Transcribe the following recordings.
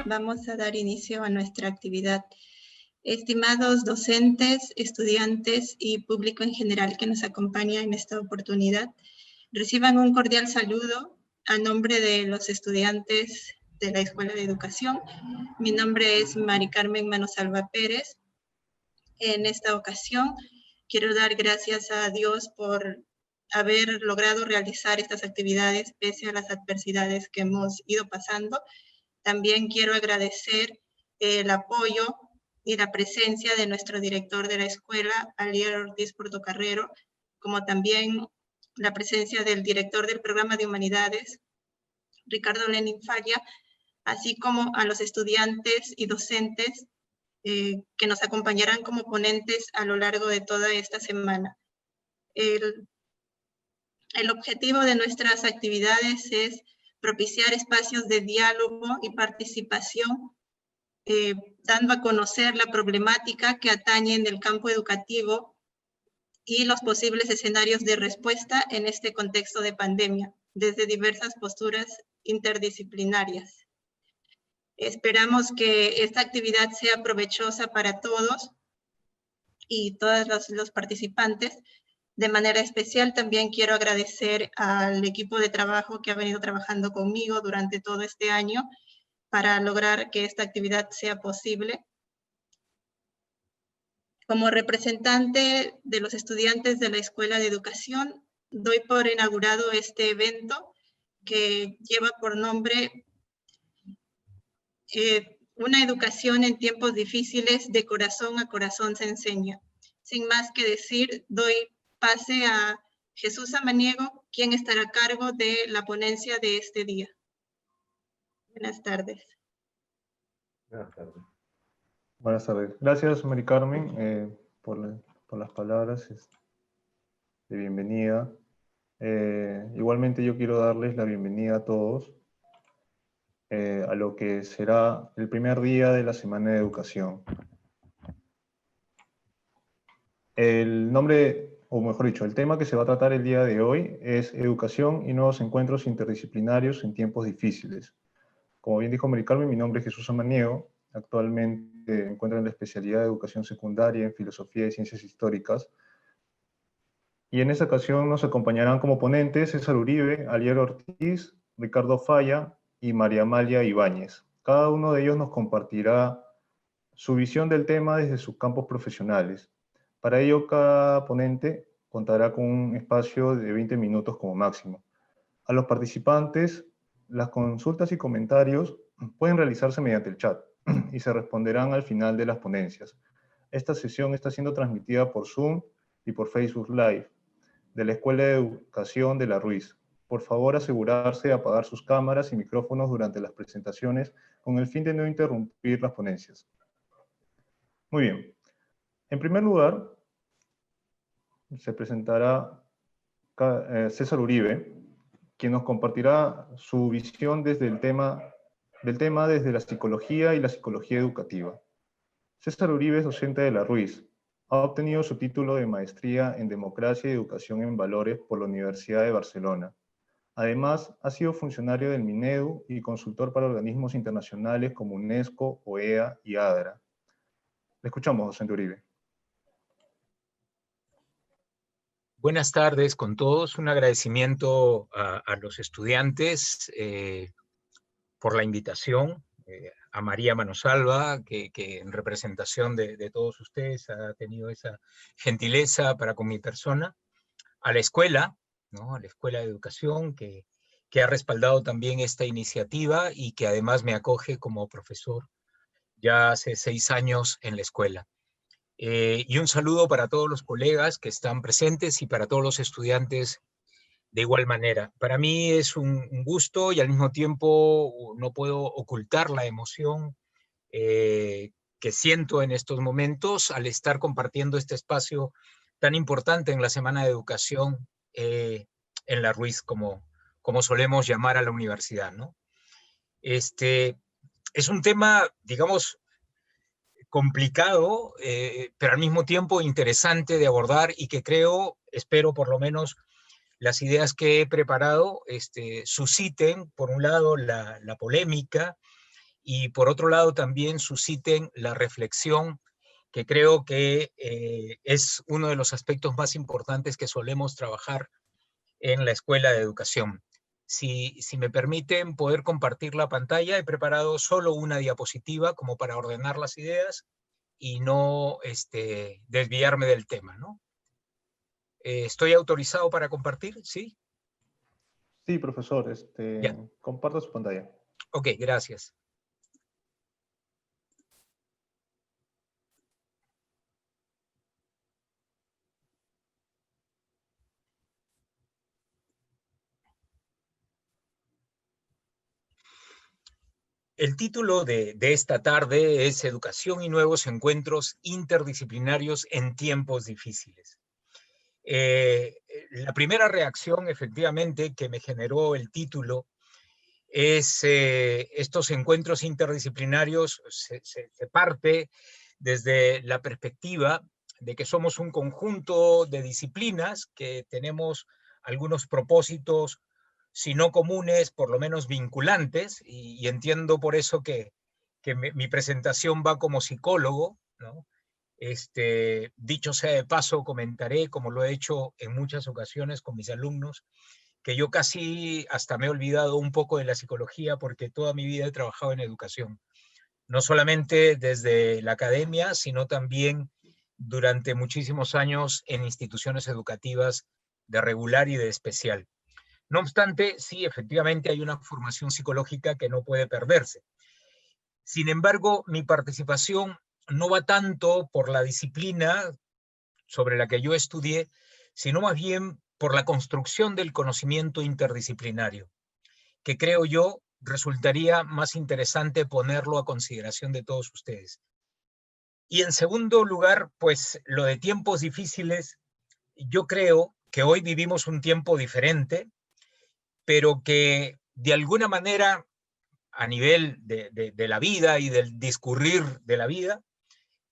Vamos a dar inicio a nuestra actividad. Estimados docentes, estudiantes y público en general que nos acompaña en esta oportunidad, reciban un cordial saludo a nombre de los estudiantes de la Escuela de Educación. Mi nombre es Mari Carmen Manosalva Pérez. En esta ocasión quiero dar gracias a Dios por haber logrado realizar estas actividades pese a las adversidades que hemos ido pasando. También quiero agradecer el apoyo y la presencia de nuestro director de la escuela, Alier Ortiz Portocarrero, como también la presencia del director del programa de Humanidades, Ricardo Lenin Falla, así como a los estudiantes y docentes que nos acompañarán como ponentes a lo largo de toda esta semana. El objetivo de nuestras actividades es propiciar espacios de diálogo y participación, dando a conocer la problemática que atañe en el campo educativo y los posibles escenarios de respuesta en este contexto de pandemia, desde diversas posturas interdisciplinarias. Esperamos que esta actividad sea provechosa para todos y todos los participantes. De manera especial también quiero agradecer al equipo de trabajo que ha venido trabajando conmigo durante todo este año para lograr que esta actividad sea posible. Como representante de los estudiantes de la Escuela de Educación, doy por inaugurado este evento que lleva por nombre Una educación en tiempos difíciles, de corazón a corazón se enseña. Sin más que decir, doy pase a Jesús Samaniego, quien estará a cargo de la ponencia de este día. Buenas tardes. Buenas tardes. Buenas tardes. Gracias, Mari Carmen, por las palabras de bienvenida. Igualmente yo quiero darles la bienvenida a todos a lo que será el primer día de la Semana de Educación. El nombre, o mejor dicho, el tema que se va a tratar el día de hoy es Educación y nuevos encuentros interdisciplinarios en tiempos difíciles. Como bien dijo Mari Carmen, mi nombre es Jesús Samaniego. Actualmente me encuentro en la especialidad de Educación Secundaria en Filosofía y Ciencias Históricas. Y en esta ocasión nos acompañarán como ponentes César Uribe, Alier Ortiz, Ricardo Falla y María Amalia Ibáñez. Cada uno de ellos nos compartirá su visión del tema desde sus campos profesionales. Para ello, cada ponente contará con un espacio de 20 minutos como máximo. A los participantes, las consultas y comentarios pueden realizarse mediante el chat y se responderán al final de las ponencias. Esta sesión está siendo transmitida por Zoom y por Facebook Live de la Escuela de Educación de la Ruiz. Por favor, asegurarse de apagar sus cámaras y micrófonos durante las presentaciones con el fin de no interrumpir las ponencias. Muy bien. En primer lugar, se presentará César Uribe, quien nos compartirá su visión desde el tema desde la psicología y la psicología educativa. César Uribe es docente de la Ruiz. Ha obtenido su título de maestría en Democracia y Educación en Valores por la Universidad de Barcelona. Además, ha sido funcionario del Minedu y consultor para organismos internacionales como UNESCO, OEA y ADRA. Le escuchamos, docente Uribe. Buenas tardes con todos. Un agradecimiento a los estudiantes por la invitación, a María Manosalva, que en representación de todos ustedes ha tenido esa gentileza para con mi persona, a la escuela, ¿no? A la Escuela de Educación, que ha respaldado también esta iniciativa y que además me acoge como profesor ya hace 6 años en la escuela. Y un saludo para todos los colegas que están presentes y para todos los estudiantes de igual manera. Para mí es un gusto y al mismo tiempo no puedo ocultar la emoción que siento en estos momentos al estar compartiendo este espacio tan importante en la Semana de Educación en la Ruiz, como solemos llamar a la universidad, ¿no? Es un tema, digamos, complicado, pero al mismo tiempo interesante de abordar y que espero por lo menos las ideas que he preparado susciten, por un lado, la polémica y por otro lado también susciten la reflexión, que creo que es uno de los aspectos más importantes que solemos trabajar en la Escuela de Educación. Si me permiten poder compartir la pantalla, he preparado solo una diapositiva como para ordenar las ideas y no desviarme del tema, ¿no? ¿Estoy autorizado para compartir? ¿Sí? Sí, profesor, Ya. comparta su pantalla. Ok, gracias. El título de esta tarde es Educación y nuevos encuentros interdisciplinarios en tiempos difíciles. La primera reacción, efectivamente, que me generó el título es estos encuentros interdisciplinarios se parte desde la perspectiva de que somos un conjunto de disciplinas que tenemos algunos propósitos, si no comunes, por lo menos vinculantes, y entiendo por eso que mi presentación va como psicólogo, ¿no? Dicho sea de paso, comentaré, como lo he hecho en muchas ocasiones con mis alumnos, que yo casi hasta me he olvidado un poco de la psicología porque toda mi vida he trabajado en educación. No solamente desde la academia, sino también durante muchísimos años en instituciones educativas de regular y de especial. No obstante, sí, efectivamente hay una formación psicológica que no puede perderse. Sin embargo, mi participación no va tanto por la disciplina sobre la que yo estudié, sino más bien por la construcción del conocimiento interdisciplinario, que creo yo resultaría más interesante ponerlo a consideración de todos ustedes. Y en segundo lugar, pues lo de tiempos difíciles, yo creo que hoy vivimos un tiempo diferente, pero que de alguna manera a nivel de la vida y del discurrir de la vida,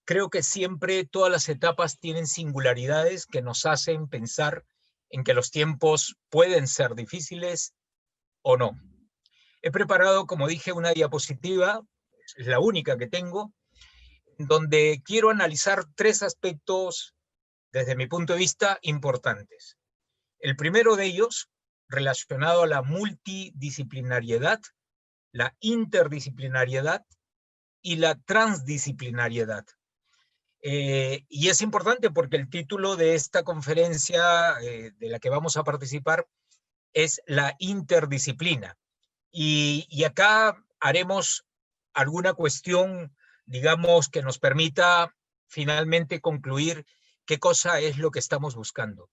creo que siempre todas las etapas tienen singularidades que nos hacen pensar en que los tiempos pueden ser difíciles o no. He preparado, como dije, una diapositiva, es la única que tengo, donde quiero analizar tres aspectos, desde mi punto de vista, importantes. El primero de ellos, relacionado a la multidisciplinariedad, la interdisciplinariedad y la transdisciplinariedad. Y es importante porque el título de esta conferencia de la que vamos a participar es la interdisciplina. Y acá haremos alguna cuestión, digamos, que nos permita finalmente concluir qué cosa es lo que estamos buscando.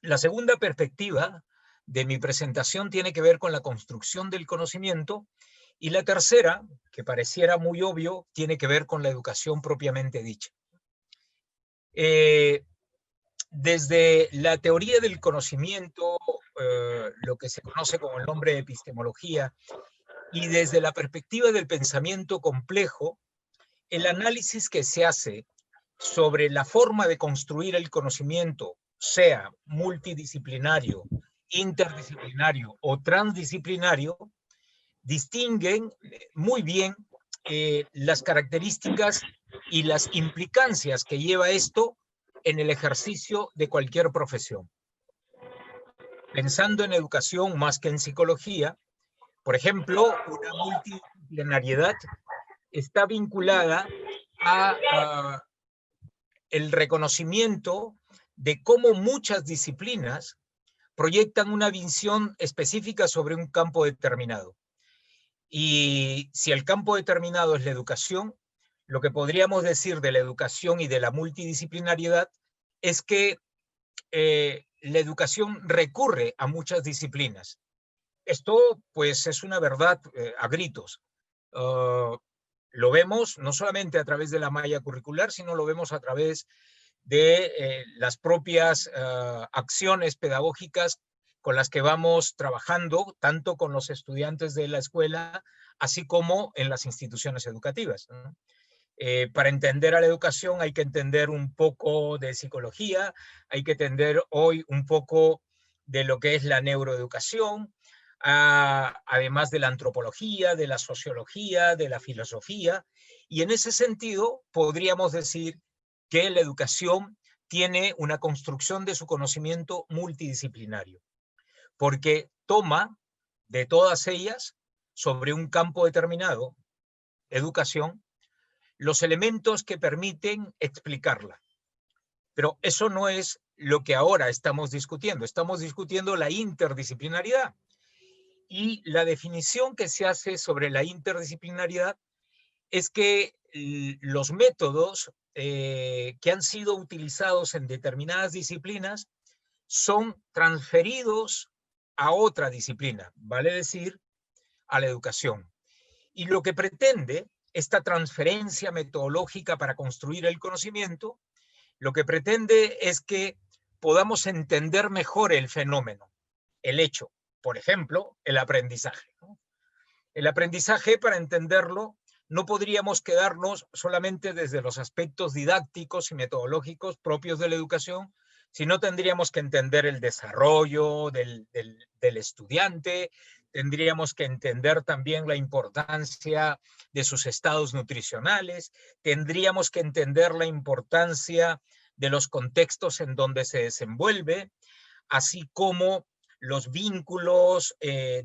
La segunda perspectiva de mi presentación tiene que ver con la construcción del conocimiento y la tercera, que pareciera muy obvio, tiene que ver con la educación propiamente dicha. Desde la teoría del conocimiento, lo que se conoce como el nombre de epistemología, y desde la perspectiva del pensamiento complejo, el análisis que se hace sobre la forma de construir el conocimiento, sea multidisciplinario, interdisciplinario o transdisciplinario, distinguen muy bien las características y las implicancias que lleva esto en el ejercicio de cualquier profesión. Pensando en educación más que en psicología, por ejemplo, una multidisciplinariedad está vinculada a el reconocimiento de cómo muchas disciplinas proyectan una visión específica sobre un campo determinado. Y si el campo determinado es la educación, lo que podríamos decir de la educación y de la multidisciplinariedad es que la educación recurre a muchas disciplinas. Esto, pues, es una verdad a gritos. Lo vemos no solamente a través de la malla curricular, sino lo vemos a través de las propias acciones pedagógicas con las que vamos trabajando, tanto con los estudiantes de la escuela, así como en las instituciones educativas, ¿no? Para entender a la educación hay que entender un poco de psicología, hay que entender hoy un poco de lo que es la neuroeducación, además de la antropología, de la sociología, de la filosofía. Y en ese sentido podríamos decir que la educación tiene una construcción de su conocimiento multidisciplinario, porque toma de todas ellas, sobre un campo determinado, educación, los elementos que permiten explicarla. Pero eso no es lo que ahora estamos discutiendo. Estamos discutiendo la interdisciplinariedad. Y la definición que se hace sobre la interdisciplinariedad es que los métodos que han sido utilizados en determinadas disciplinas son transferidos a otra disciplina, vale decir, a la educación. Y lo que pretende esta transferencia metodológica para construir el conocimiento, lo que pretende es que podamos entender mejor el fenómeno, el hecho, por ejemplo, el aprendizaje, ¿no? El aprendizaje, para entenderlo, no podríamos quedarnos solamente desde los aspectos didácticos y metodológicos propios de la educación, sino tendríamos que entender el desarrollo del estudiante, tendríamos que entender también la importancia de sus estados nutricionales, tendríamos que entender la importancia de los contextos en donde se desenvuelve, así como los vínculos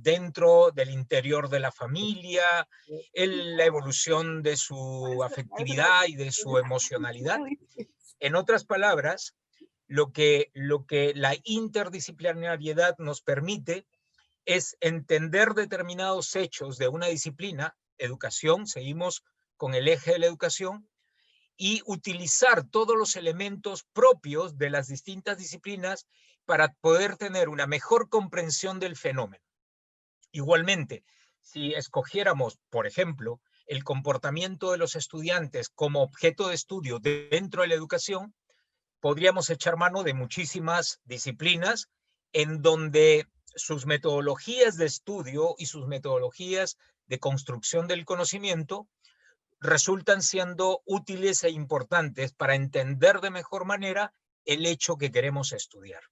dentro del interior de la familia, la evolución de su afectividad y de su emocionalidad. En otras palabras, lo que la interdisciplinariedad nos permite es entender determinados hechos de una disciplina, educación, seguimos con el eje de la educación, y utilizar todos los elementos propios de las distintas disciplinas para poder tener una mejor comprensión del fenómeno. Igualmente, si escogiéramos, por ejemplo, el comportamiento de los estudiantes como objeto de estudio dentro de la educación, podríamos echar mano de muchísimas disciplinas en donde sus metodologías de estudio y sus metodologías de construcción del conocimiento resultan siendo útiles e importantes para entender de mejor manera el hecho que queremos estudiar.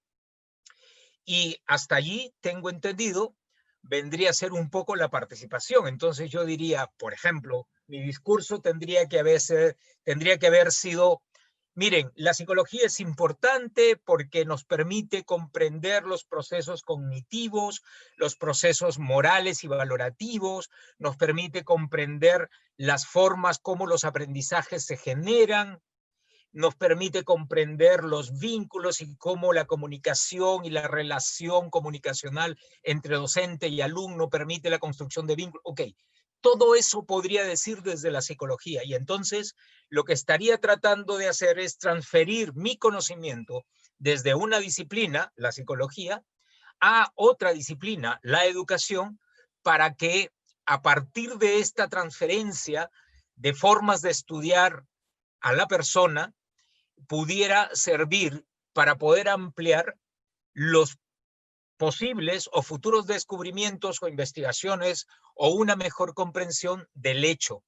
Y hasta allí, tengo entendido, vendría a ser un poco la participación. Entonces yo diría, por ejemplo, mi discurso tendría que haber sido: miren, la psicología es importante porque nos permite comprender los procesos cognitivos, los procesos morales y valorativos, nos permite comprender las formas como los aprendizajes se generan, nos permite comprender los vínculos y cómo la comunicación y la relación comunicacional entre docente y alumno permite la construcción de vínculos. Ok, todo eso podría decir desde la psicología, y entonces lo que estaría tratando de hacer es transferir mi conocimiento desde una disciplina, la psicología, a otra disciplina, la educación, para que a partir de esta transferencia de formas de estudiar a la persona pudiera servir para poder ampliar los posibles o futuros descubrimientos o investigaciones o una mejor comprensión del hecho.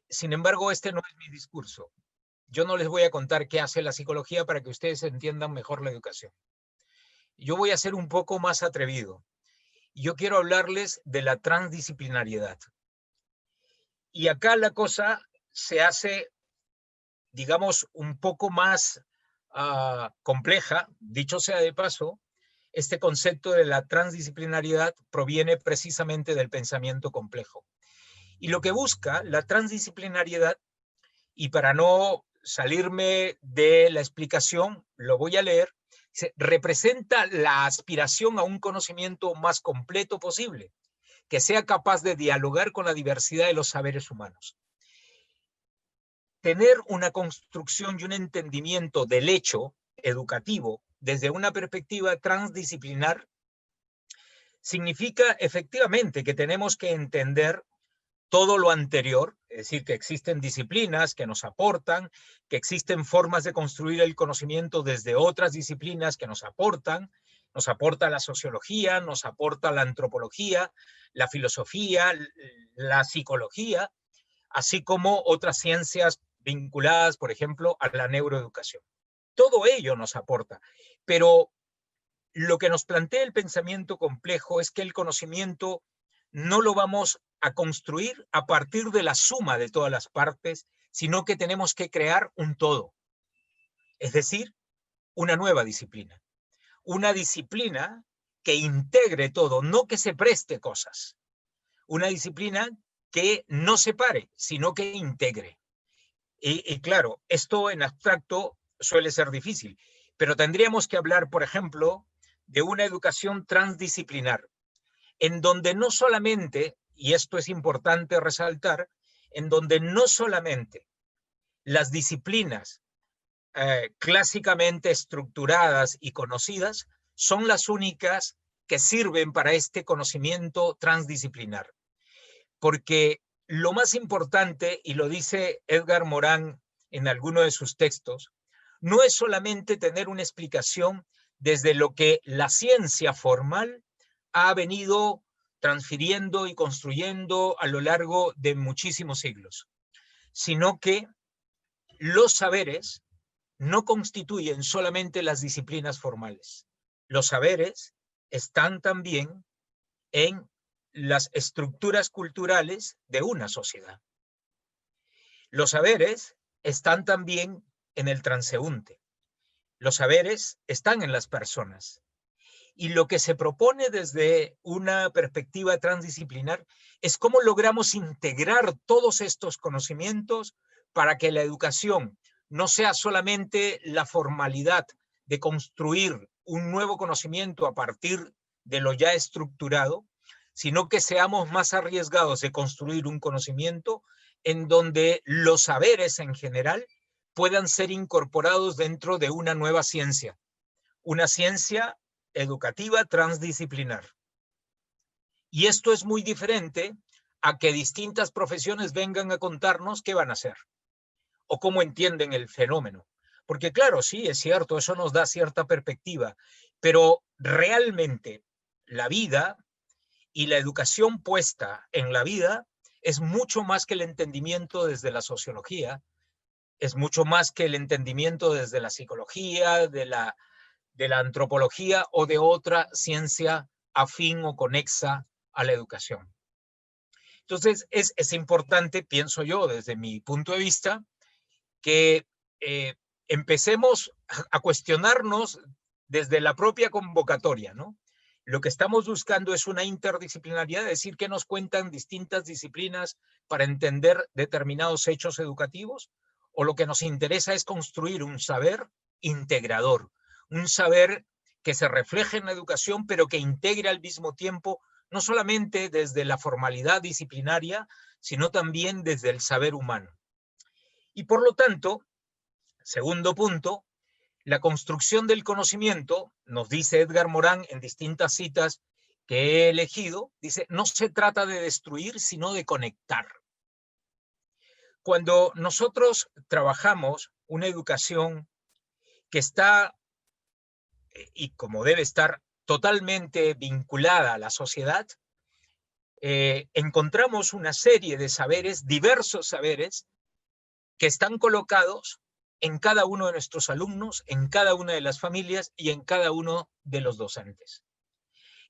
Sin embargo, este no es mi discurso. Yo no les voy a contar qué hace la psicología para que ustedes entiendan mejor la educación. Yo voy a ser un poco más atrevido. Yo quiero hablarles de la transdisciplinariedad. Y acá la cosa se hace, digamos, un poco más compleja. Dicho sea de paso, este concepto de la transdisciplinariedad proviene precisamente del pensamiento complejo. Y lo que busca la transdisciplinariedad, y para no salirme de la explicación, lo voy a leer, representa la aspiración a un conocimiento más completo posible, que sea capaz de dialogar con la diversidad de los saberes humanos. Tener una construcción y un entendimiento del hecho educativo desde una perspectiva transdisciplinar significa efectivamente que tenemos que entender todo lo anterior, es decir, que existen disciplinas que nos aportan, que existen formas de construir el conocimiento desde otras disciplinas que nos aporta la sociología, nos aporta la antropología, la filosofía, la psicología, así como otras ciencias vinculadas, por ejemplo, a la neuroeducación. Todo ello nos aporta, pero lo que nos plantea el pensamiento complejo es que el conocimiento no lo vamos a construir a partir de la suma de todas las partes, sino que tenemos que crear un todo, es decir, una nueva disciplina. Una disciplina que integre todo, no que se preste cosas. Una disciplina que no separe, sino que integre. Y claro, esto en abstracto suele ser difícil, pero tendríamos que hablar, por ejemplo, de una educación transdisciplinar, en donde no solamente, y esto es importante resaltar, en donde no solamente las disciplinas clásicamente estructuradas y conocidas son las únicas que sirven para este conocimiento transdisciplinar. Porque lo más importante, y lo dice Edgar Morán en alguno de sus textos, no es solamente tener una explicación desde lo que la ciencia formal ha venido transfiriendo y construyendo a lo largo de muchísimos siglos, sino que los saberes no constituyen solamente las disciplinas formales. Los saberes están también en las estructuras culturales de una sociedad. Los saberes están también en el transeúnte. Los saberes están en las personas. Y lo que se propone desde una perspectiva transdisciplinar es cómo logramos integrar todos estos conocimientos para que la educación no sea solamente la formalidad de construir un nuevo conocimiento a partir de lo ya estructurado, sino que seamos más arriesgados de construir un conocimiento en donde los saberes en general puedan ser incorporados dentro de una nueva ciencia, una ciencia educativa transdisciplinar. Y esto es muy diferente a que distintas profesiones vengan a contarnos qué van a hacer o cómo entienden el fenómeno. Porque claro, sí, es cierto, eso nos da cierta perspectiva, pero realmente la vida y la educación puesta en la vida es mucho más que el entendimiento desde la sociología, es mucho más que el entendimiento desde la psicología, de la antropología o de otra ciencia afín o conexa a la educación. Entonces, es importante, pienso yo, desde mi punto de vista, que empecemos a cuestionarnos desde la propia convocatoria, ¿no? Lo que estamos buscando es una interdisciplinaridad, es decir, que nos cuentan distintas disciplinas para entender determinados hechos educativos, o lo que nos interesa es construir un saber integrador, un saber que se refleje en la educación, pero que integre al mismo tiempo, no solamente desde la formalidad disciplinaria, sino también desde el saber humano. Y por lo tanto, segundo punto, la construcción del conocimiento, nos dice Edgar Morán en distintas citas que he elegido, dice, no se trata de destruir, sino de conectar. Cuando nosotros trabajamos una educación que está, y como debe estar, totalmente vinculada a la sociedad, encontramos una serie de saberes, diversos saberes, que están colocados en cada uno de nuestros alumnos, en cada una de las familias y en cada uno de los docentes.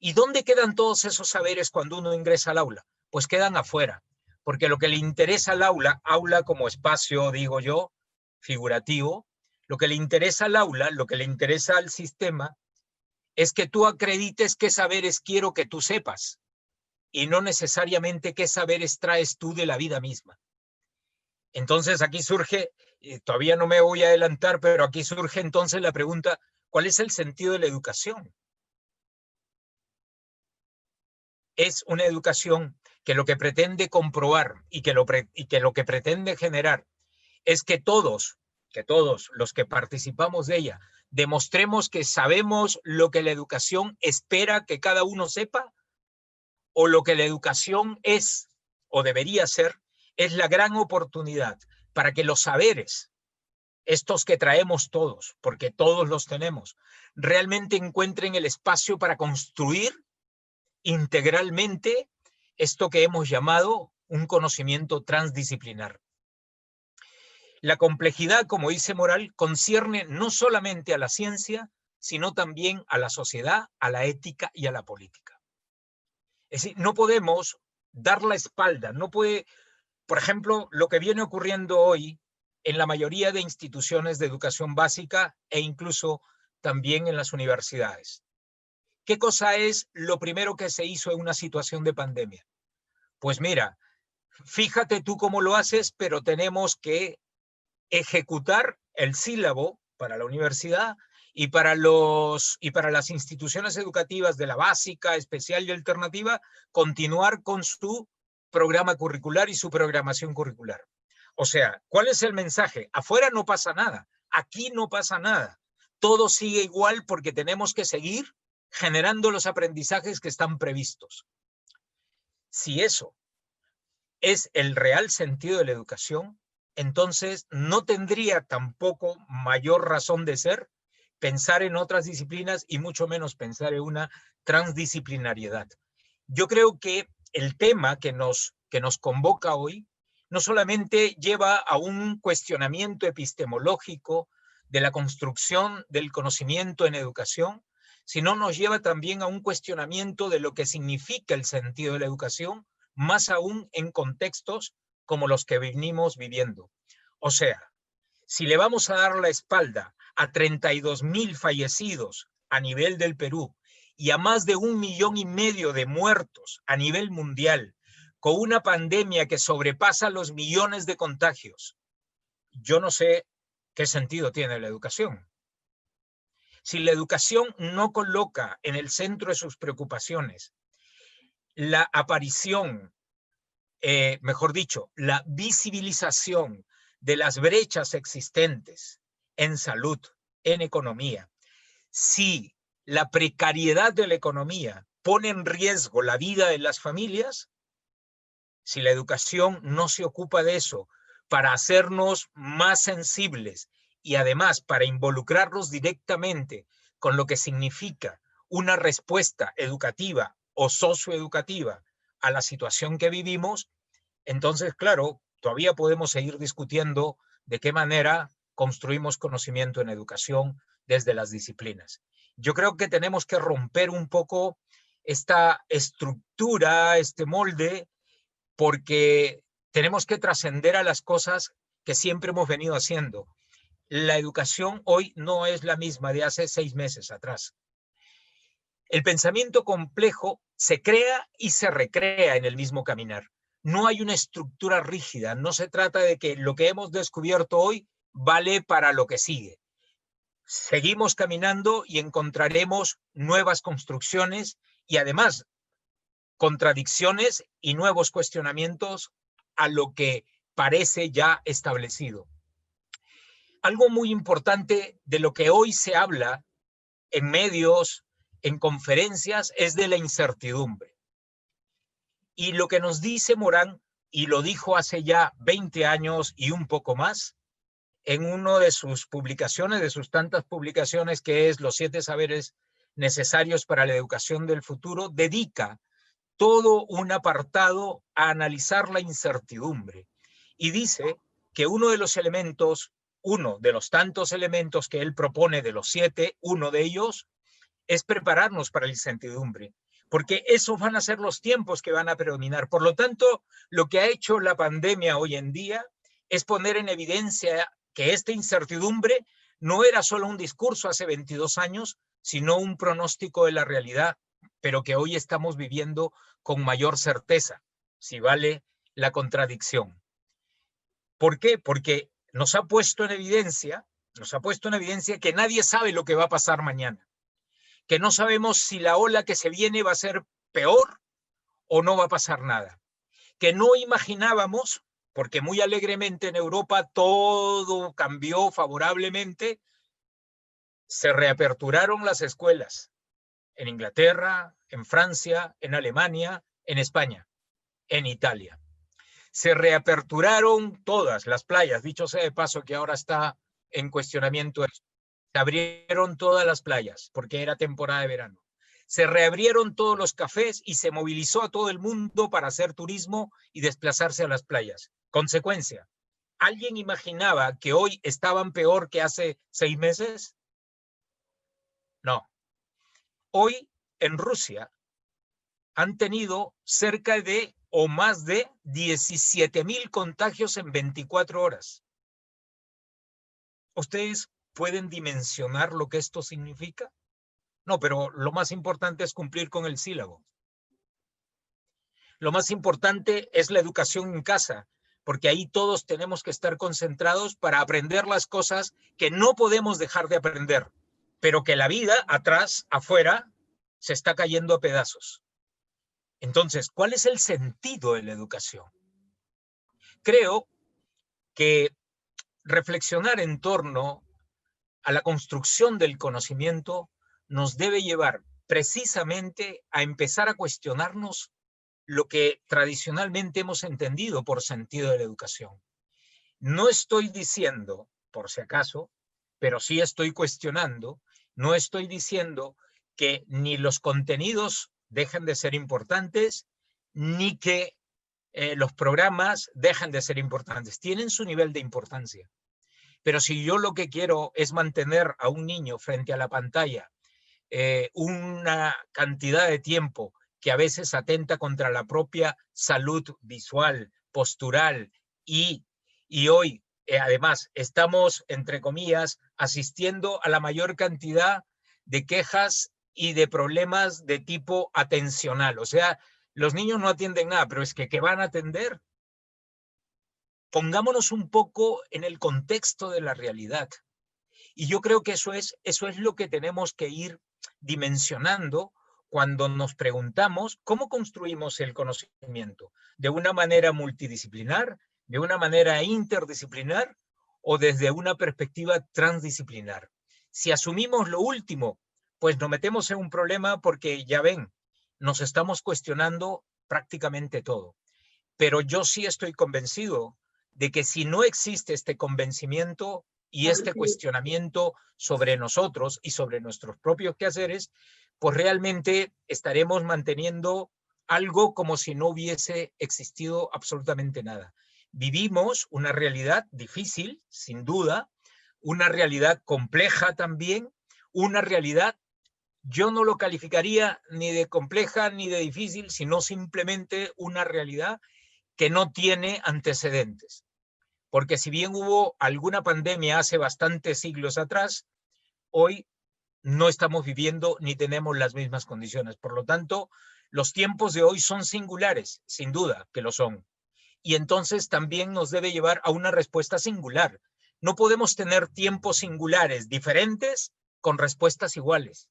¿Y dónde quedan todos esos saberes cuando uno ingresa al aula? Pues quedan afuera, porque lo que le interesa al aula como espacio, digo yo, figurativo, lo que le interesa al aula, lo que le interesa al sistema, es que tú acredites qué saberes quiero que tú sepas, y no necesariamente qué saberes traes tú de la vida misma. Entonces aquí surge, todavía no me voy a adelantar, pero aquí surge entonces la pregunta, ¿cuál es el sentido de la educación? Es una educación que lo que pretende comprobar y que lo que pretende generar es que todos los que participamos de ella demostremos que sabemos lo que la educación espera que cada uno sepa, o lo que la educación es o debería ser, es la gran oportunidad para que los saberes, estos que traemos todos, porque todos los tenemos, realmente encuentren el espacio para construir integralmente esto que hemos llamado un conocimiento transdisciplinar. La complejidad, como dice Moral, concierne no solamente a la ciencia, sino también a la sociedad, a la ética y a la política. Es decir, no podemos dar la espalda, no puede, por ejemplo, lo que viene ocurriendo hoy en la mayoría de instituciones de educación básica e incluso también en las universidades. ¿Qué cosa es lo primero que se hizo en una situación de pandemia? Pues mira, fíjate tú cómo lo haces, pero tenemos que ejecutar el sílabo para la universidad y para las instituciones educativas de la básica, especial y alternativa, continuar con su programa curricular y su programación curricular. O sea, ¿cuál es el mensaje? Afuera no pasa nada, aquí no pasa nada. Todo sigue igual porque tenemos que seguir generando los aprendizajes que están previstos. Si eso es el real sentido de la educación, entonces no tendría tampoco mayor razón de ser pensar en otras disciplinas y mucho menos pensar en una transdisciplinariedad. Yo creo que el tema que nos convoca hoy no solamente lleva a un cuestionamiento epistemológico de la construcción del conocimiento en educación, sino nos lleva también a un cuestionamiento de lo que significa el sentido de la educación, más aún en contextos como los que venimos viviendo. O sea, si le vamos a dar la espalda a 32,000 fallecidos a nivel del Perú y a más de 1,5 millones de muertos a nivel mundial, con una pandemia que sobrepasa los millones de contagios, yo no sé qué sentido tiene la educación. Si la educación no coloca en el centro de sus preocupaciones la aparición, mejor dicho, la visibilización de las brechas existentes en salud, en economía, si la precariedad de la economía pone en riesgo la vida de las familias, si la educación no se ocupa de eso para hacernos más sensibles y además para involucrarnos directamente con lo que significa una respuesta educativa o socioeducativa a la situación que vivimos, entonces, claro, todavía podemos seguir discutiendo de qué manera construimos conocimiento en educación desde las disciplinas. Yo creo que tenemos que romper un poco esta estructura, este molde, porque tenemos que trascender a las cosas que siempre hemos venido haciendo. La educación hoy no es la misma de hace 6 meses atrás. El pensamiento complejo se crea y se recrea en el mismo caminar. No hay una estructura rígida, no se trata de que lo que hemos descubierto hoy vale para lo que sigue. Seguimos caminando y encontraremos nuevas construcciones y además contradicciones y nuevos cuestionamientos a lo que parece ya establecido. Algo muy importante de lo que hoy se habla en medios, en conferencias, es de la incertidumbre. Y lo que nos dice Morán, y lo dijo hace ya 20 años y un poco más, en una de sus publicaciones, de sus tantas publicaciones, que es Los 7 saberes necesarios para la educación del futuro, dedica todo un apartado a analizar la incertidumbre. Y dice que uno de los elementos, uno de los tantos elementos que él propone de los 7, uno de ellos es prepararnos para la incertidumbre, porque esos van a ser los tiempos que van a predominar. Por lo tanto, lo que ha hecho la pandemia hoy en día es poner en evidencia que esta incertidumbre no era solo un discurso hace 22 años, sino un pronóstico de la realidad, pero que hoy estamos viviendo con mayor certeza, si vale la contradicción. ¿Por qué? Porque nos ha puesto en evidencia que nadie sabe lo que va a pasar mañana, que no sabemos si la ola que se viene va a ser peor o no va a pasar nada, que no imaginábamos, porque muy alegremente en Europa todo cambió favorablemente, se reaperturaron las escuelas en Inglaterra, en Francia, en Alemania, en España, en Italia. Se reaperturaron todas las playas, dicho sea de paso que ahora está en cuestionamiento esto. Se abrieron todas las playas porque era temporada de verano. Se reabrieron todos los cafés y se movilizó a todo el mundo para hacer turismo y desplazarse a las playas. Consecuencia, ¿alguien imaginaba que hoy estaban peor que hace 6 meses? No. Hoy en Rusia han tenido cerca de o más de 17,000 contagios en 24 horas. ¿Ustedes pueden dimensionar lo que esto significa? No, pero lo más importante es cumplir con el sílabo. Lo más importante es la educación en casa, porque ahí todos tenemos que estar concentrados para aprender las cosas que no podemos dejar de aprender, pero que la vida atrás, afuera, se está cayendo a pedazos. Entonces, ¿cuál es el sentido de la educación? Creo que reflexionar en torno a la construcción del conocimiento nos debe llevar precisamente a empezar a cuestionarnos lo que tradicionalmente hemos entendido por sentido de la educación. No estoy diciendo, por si acaso, pero sí estoy cuestionando, no estoy diciendo que ni los contenidos dejen de ser importantes, ni que los programas dejen de ser importantes. Tienen su nivel de importancia. Pero si yo lo que quiero es mantener a un niño frente a la pantalla una cantidad de tiempo que a veces atenta contra la propia salud visual, postural y hoy, además, estamos, entre comillas, asistiendo a la mayor cantidad de quejas y de problemas de tipo atencional. O sea, los niños no atienden nada, pero es que ¿qué van a atender? Pongámonos un poco en el contexto de la realidad. Y yo creo que eso es lo que tenemos que ir dimensionando cuando nos preguntamos cómo construimos el conocimiento, de una manera multidisciplinar, de una manera interdisciplinar o desde una perspectiva transdisciplinar. Si asumimos lo último, pues nos metemos en un problema porque ya ven, nos estamos cuestionando prácticamente todo. Pero yo sí estoy convencido de que si no existe este convencimiento y este cuestionamiento sobre nosotros y sobre nuestros propios quehaceres, pues realmente estaremos manteniendo algo como si no hubiese existido absolutamente nada. Vivimos una realidad difícil, sin duda, una realidad compleja también, una realidad, yo no lo calificaría ni de compleja ni de difícil, sino simplemente una realidad que no tiene antecedentes. Porque si bien hubo alguna pandemia hace bastantes siglos atrás, hoy no estamos viviendo ni tenemos las mismas condiciones. Por lo tanto, los tiempos de hoy son singulares, sin duda que lo son. Y entonces también nos debe llevar a una respuesta singular. No podemos tener tiempos singulares diferentes con respuestas iguales.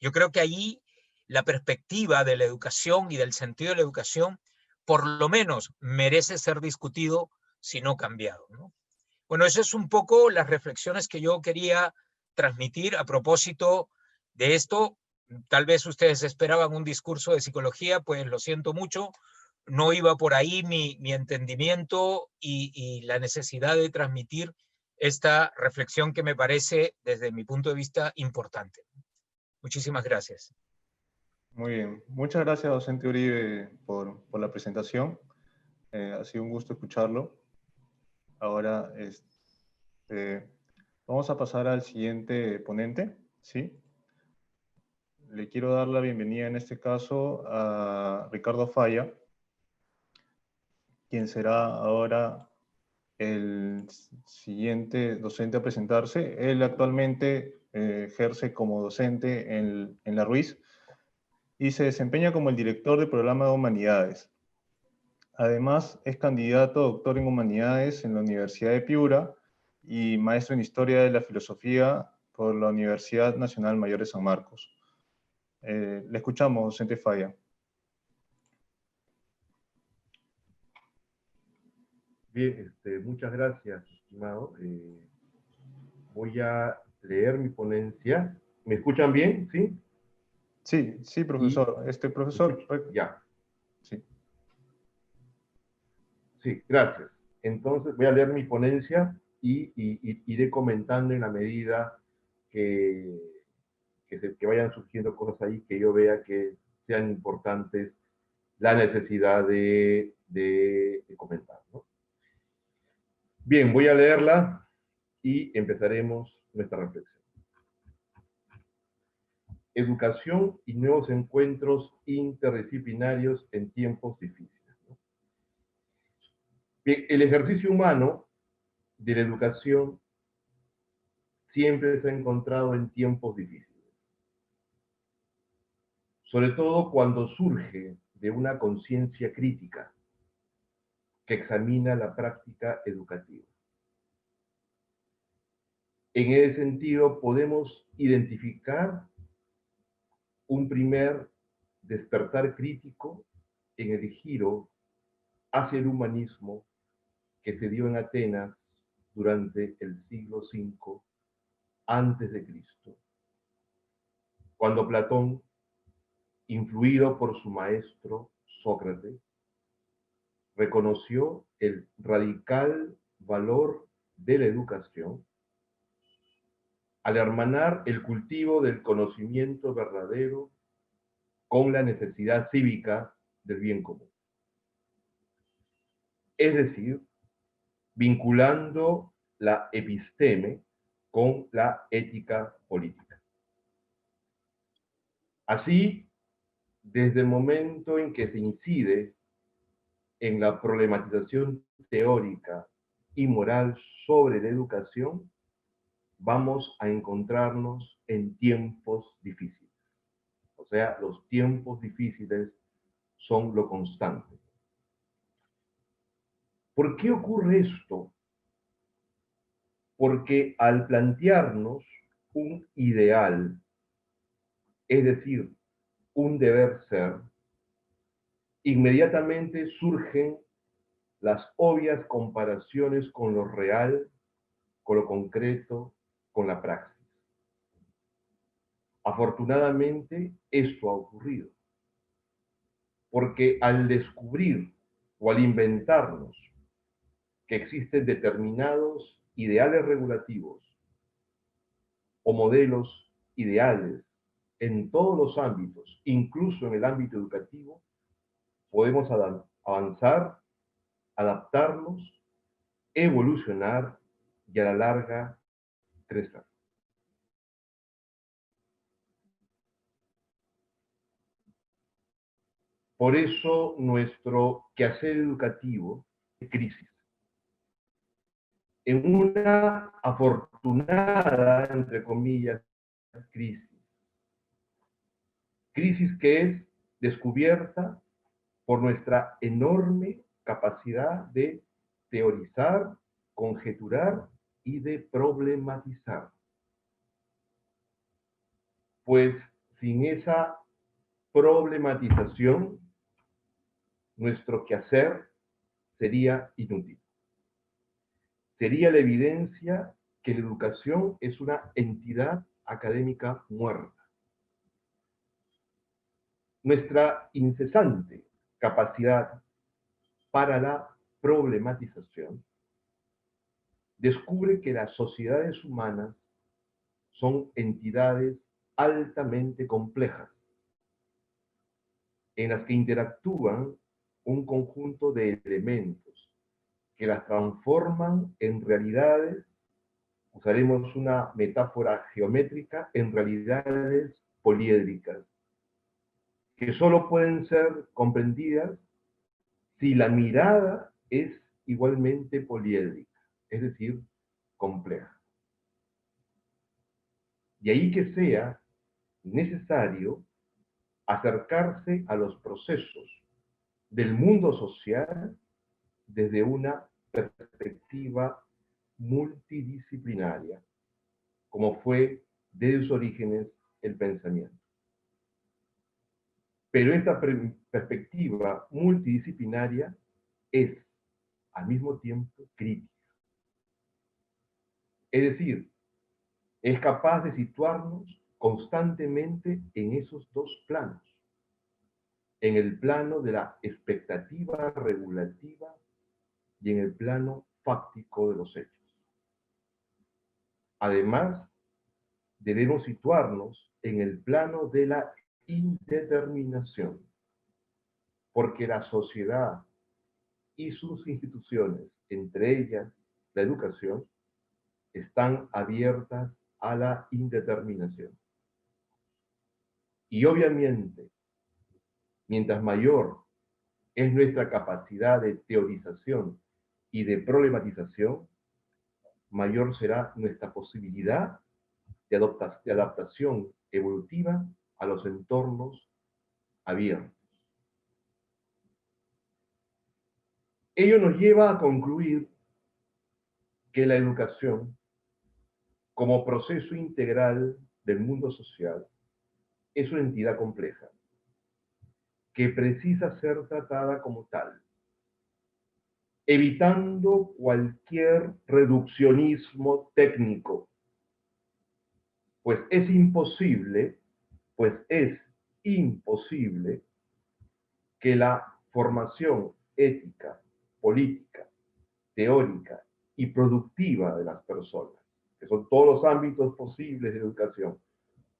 Yo creo que ahí la perspectiva de la educación y del sentido de la educación por lo menos merece ser discutido, si no cambiado, ¿no? Bueno, eso es un poco las reflexiones que yo quería transmitir a propósito de esto. Tal vez ustedes esperaban un discurso de psicología, pues lo siento mucho, no iba por ahí mi entendimiento y la necesidad de transmitir esta reflexión que me parece, desde mi punto de vista, importante. Muchísimas gracias. Muy bien. Muchas gracias, docente Uribe, por la presentación. Ha sido un gusto escucharlo. Ahora vamos a pasar al siguiente ponente, ¿sí? Le quiero dar la bienvenida en este caso a Ricardo Falla, quien será ahora el siguiente docente a presentarse. Él actualmente ejerce como docente en la Ruiz y se desempeña como el director del programa de Humanidades. Además, es candidato a doctor en Humanidades en la Universidad de Piura y maestro en Historia de la Filosofía por la Universidad Nacional Mayor de San Marcos. Le escuchamos, docente Falla. Bien, muchas gracias, estimado. Voy a leer mi ponencia. ¿Me escuchan bien? ¿Sí? Sí, sí, profesor. Profesor. Ya. Sí. Sí, gracias. Entonces voy a leer mi ponencia y iré comentando en la medida que que vayan surgiendo cosas ahí que yo vea que sean importantes, la necesidad de comentar, ¿no? Bien, voy a leerla y empezaremos nuestra reflexión. Educación y nuevos encuentros interdisciplinarios en tiempos difíciles, ¿no? Bien, el ejercicio humano de la educación siempre se ha encontrado en tiempos difíciles, sobre todo cuando surge de una conciencia crítica que examina la práctica educativa. En ese sentido, podemos identificar un primer despertar crítico en el giro hacia el humanismo que se dio en Atenas durante el siglo V antes de Cristo, cuando Platón, influido por su maestro Sócrates, reconoció el radical valor de la educación al hermanar el cultivo del conocimiento verdadero con la necesidad cívica del bien común. Es decir, vinculando la episteme con la ética política. Así, desde el momento en que se incide en la problematización teórica y moral sobre la educación, vamos a encontrarnos en tiempos difíciles. O sea, los tiempos difíciles son lo constante. ¿Por qué ocurre esto? Porque al plantearnos un ideal, es decir, un deber ser, inmediatamente surgen las obvias comparaciones con lo real, con lo concreto, con la praxis. Afortunadamente, esto ha ocurrido, porque al descubrir o al inventarnos que existen determinados ideales regulativos o modelos ideales en todos los ámbitos, incluso en el ámbito educativo, podemos avanzar, adaptarnos, evolucionar y a la larga crecer. Por eso nuestro quehacer educativo es crisis. En una afortunada, entre comillas, crisis. Crisis que es descubierta por nuestra enorme capacidad de teorizar, conjeturar y de problematizar. Pues sin esa problematización, nuestro quehacer sería inútil. Sería la evidencia que la educación es una entidad académica muerta. Nuestra incesante capacidad para la problematización descubre que las sociedades humanas son entidades altamente complejas, en las que interactúan un conjunto de elementos que las transforman en realidades, usaremos una metáfora geométrica, en realidades poliédricas, que solo pueden ser comprendidas si la mirada es igualmente poliédrica, es decir, compleja. Y ahí que sea necesario acercarse a los procesos del mundo social desde una perspectiva multidisciplinaria, como fue desde sus orígenes el pensamiento. Pero esta perspectiva multidisciplinaria es al mismo tiempo crítica. Es decir, es capaz de situarnos constantemente en esos dos planos, en el plano de la expectativa regulativa y en el plano fáctico de los hechos. Además, debemos situarnos en el plano de la indeterminación, porque la sociedad y sus instituciones, entre ellas la educación, están abiertas a la indeterminación. Y obviamente, mientras mayor es nuestra capacidad de teorización y de problematización, mayor será nuestra posibilidad de adaptación evolutiva a los entornos abiertos. Ello nos lleva a concluir que la educación, como proceso integral del mundo social, es una entidad compleja, que precisa ser tratada como tal, evitando cualquier reduccionismo técnico, pues es imposible que la formación ética, política, teórica y productiva de las personas, que son todos los ámbitos posibles de educación,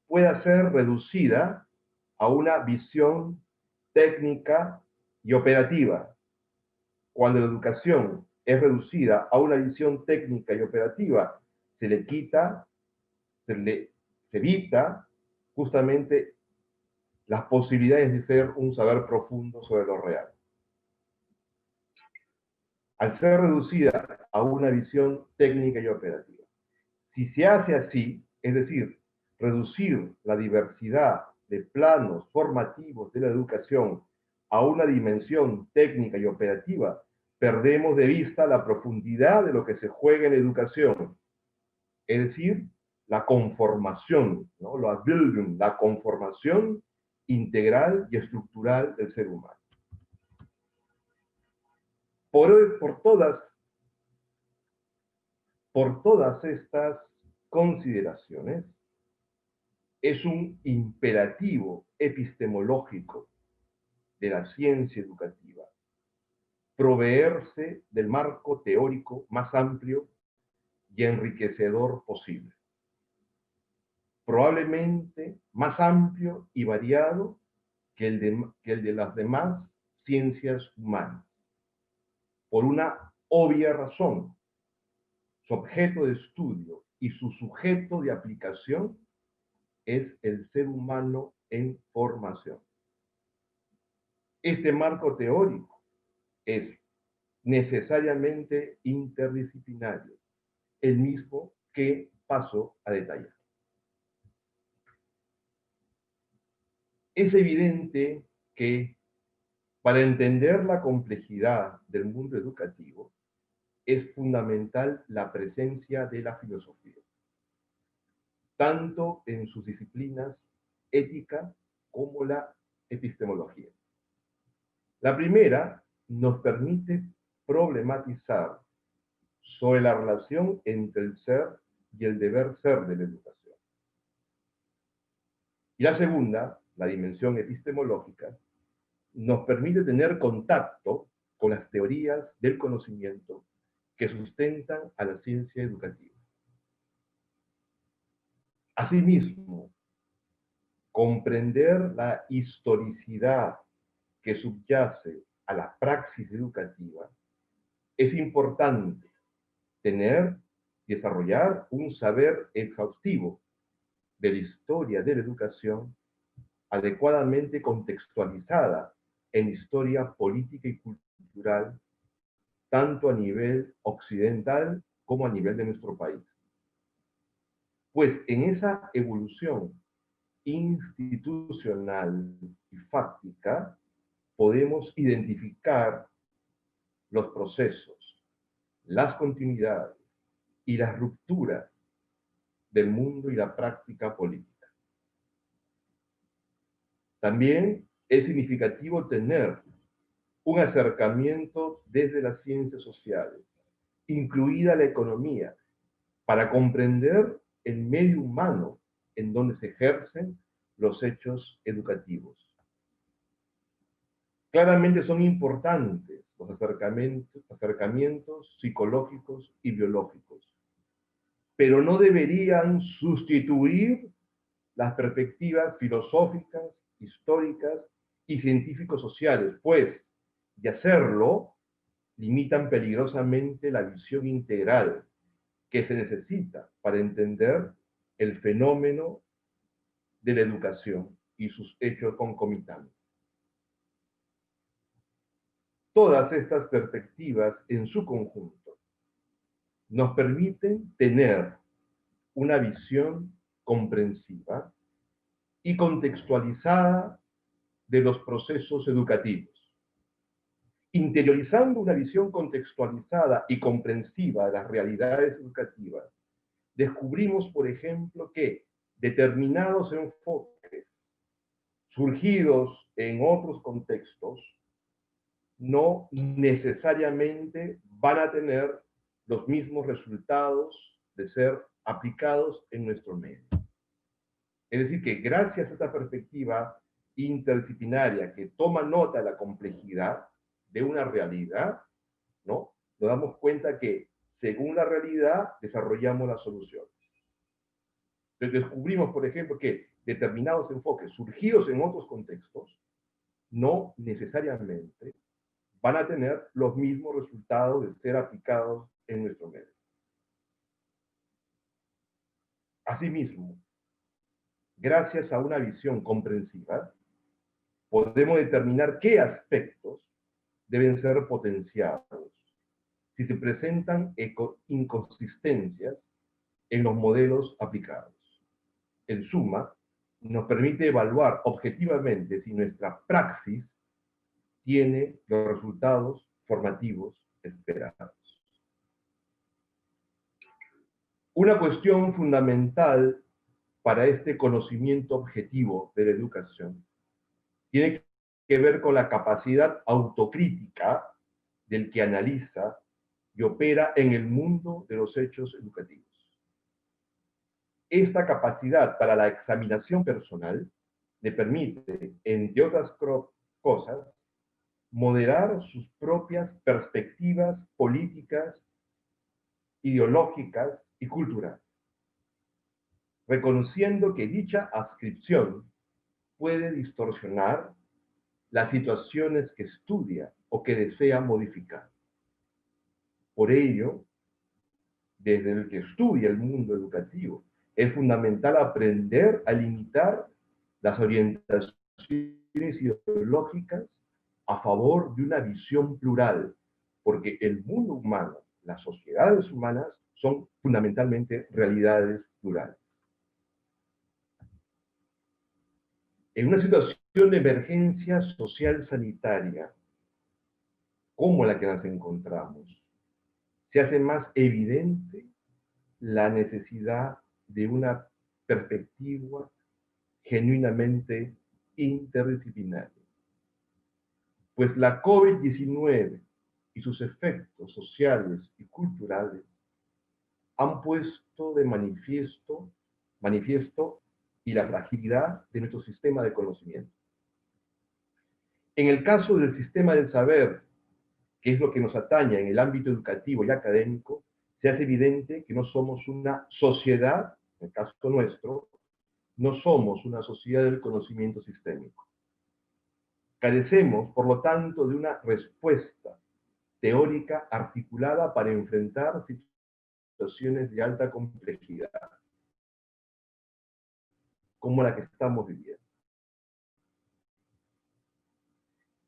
pueda ser reducida a una visión técnica y operativa. Cuando la educación es reducida a una visión técnica y operativa, se le quita, se evita justamente las posibilidades de ser un saber profundo sobre lo real. Al ser reducida a una visión técnica y operativa. Si se hace así, es decir, reducir la diversidad de planos formativos de la educación a una dimensión técnica y operativa, perdemos de vista la profundidad de lo que se juega en la educación, es decir, la conformación, ¿no? La conformación integral y estructural del ser humano. Por todas estas consideraciones, es un imperativo epistemológico de la ciencia educativa proveerse del marco teórico más amplio y enriquecedor posible. Probablemente más amplio y variado que el de las demás ciencias humanas. Por una obvia razón, su objeto de estudio y su sujeto de aplicación es el ser humano en formación. Este marco teórico es necesariamente interdisciplinario, el mismo que paso a detallar. Es evidente que para entender la complejidad del mundo educativo es fundamental la presencia de la filosofía, tanto en sus disciplinas ética como la epistemología. La primera nos permite problematizar sobre la relación entre el ser y el deber ser de la educación. Y la segunda, la dimensión epistemológica, nos permite tener contacto con las teorías del conocimiento que sustentan a la ciencia educativa. Asimismo, comprender la historicidad que subyace a la praxis educativa, es importante desarrollar un saber exhaustivo de la historia de la educación adecuadamente contextualizada en historia política y cultural, tanto a nivel occidental como a nivel de nuestro país. Pues en esa evolución institucional y fáctica podemos identificar los procesos, las continuidades y las rupturas del mundo y la práctica política. También es significativo tener un acercamiento desde las ciencias sociales, incluida la economía, para comprender el medio humano en donde se ejercen los hechos educativos. Claramente son importantes los acercamientos psicológicos y biológicos, pero no deberían sustituir las perspectivas filosóficas, históricas y científico-sociales, pues, de hacerlo, limitan peligrosamente la visión integral que se necesita para entender el fenómeno de la educación y sus hechos concomitantes. Todas estas perspectivas en su conjunto nos permiten tener una visión comprensiva y contextualizada de los procesos educativos. Interiorizando una visión contextualizada y comprensiva de las realidades educativas, descubrimos, por ejemplo, que determinados enfoques surgidos en otros contextos no necesariamente van a tener los mismos resultados de ser aplicados en nuestro medio. Es decir, que gracias a esta perspectiva interdisciplinaria que toma nota de la complejidad de una realidad, ¿no? Nos damos cuenta que según la realidad desarrollamos las soluciones. Entonces descubrimos, por ejemplo, que determinados enfoques surgidos en otros contextos no necesariamente van a tener los mismos resultados de ser aplicados en nuestro medio. Asimismo, gracias a una visión comprensiva, podemos determinar qué aspectos deben ser potenciados si se presentan inconsistencias en los modelos aplicados. En suma, nos permite evaluar objetivamente si nuestra praxis tiene los resultados formativos esperados. Una cuestión fundamental para este conocimiento objetivo de la educación tiene que ver con la capacidad autocrítica del que analiza y opera en el mundo de los hechos educativos. Esta capacidad para la examinación personal le permite, entre otras cosas, moderar sus propias perspectivas políticas, ideológicas y culturales, reconociendo que dicha adscripción puede distorsionar las situaciones que estudia o que desea modificar. Por ello, desde el que estudia el mundo educativo, es fundamental aprender a limitar las orientaciones ideológicas a favor de una visión plural, porque el mundo humano, las sociedades humanas, son fundamentalmente realidades plurales. En una situación de emergencia social sanitaria, como la que nos encontramos, se hace más evidente la necesidad de una perspectiva genuinamente interdisciplinaria. Pues la COVID-19 y sus efectos sociales y culturales han puesto de manifiesto y la fragilidad de nuestro sistema de conocimiento. En el caso del sistema del saber, que es lo que nos atañe en el ámbito educativo y académico, se hace evidente que no somos una sociedad, en el caso nuestro, no somos una sociedad del conocimiento sistémico. Carecemos, por lo tanto, de una respuesta teórica articulada para enfrentar situaciones de alta complejidad, como la que estamos viviendo.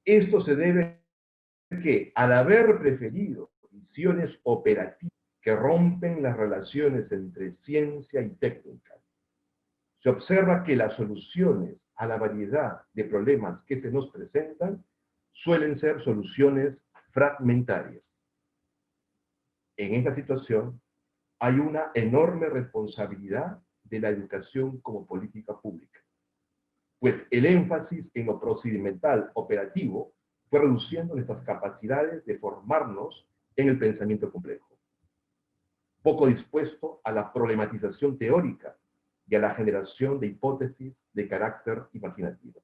Esto se debe a que, al haber preferido visiones operativas que rompen las relaciones entre ciencia y técnica, se observa que las soluciones a la variedad de problemas que se nos presentan suelen ser soluciones fragmentarias. En esta situación hay una enorme responsabilidad de la educación como política pública, pues el énfasis en lo procedimental operativo fue reduciendo nuestras capacidades de formarnos en el pensamiento complejo, poco dispuesto a la problematización teórica y a la generación de hipótesis de carácter imaginativo.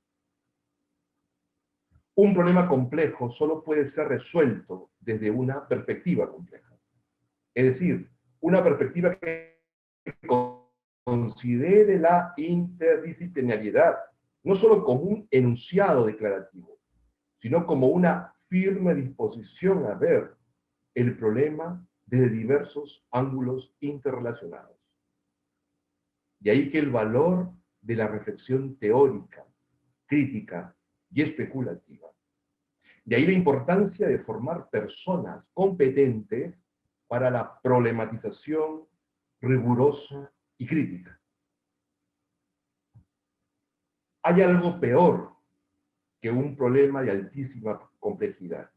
Un problema complejo solo puede ser resuelto desde una perspectiva compleja. Es decir, una perspectiva que considere la interdisciplinariedad, no solo como un enunciado declarativo, sino como una firme disposición a ver el problema desde diversos ángulos interrelacionados. De ahí que el valor de la reflexión teórica, crítica y especulativa. De ahí la importancia de formar personas competentes para la problematización rigurosa y crítica. Hay algo peor que un problema de altísima complejidad: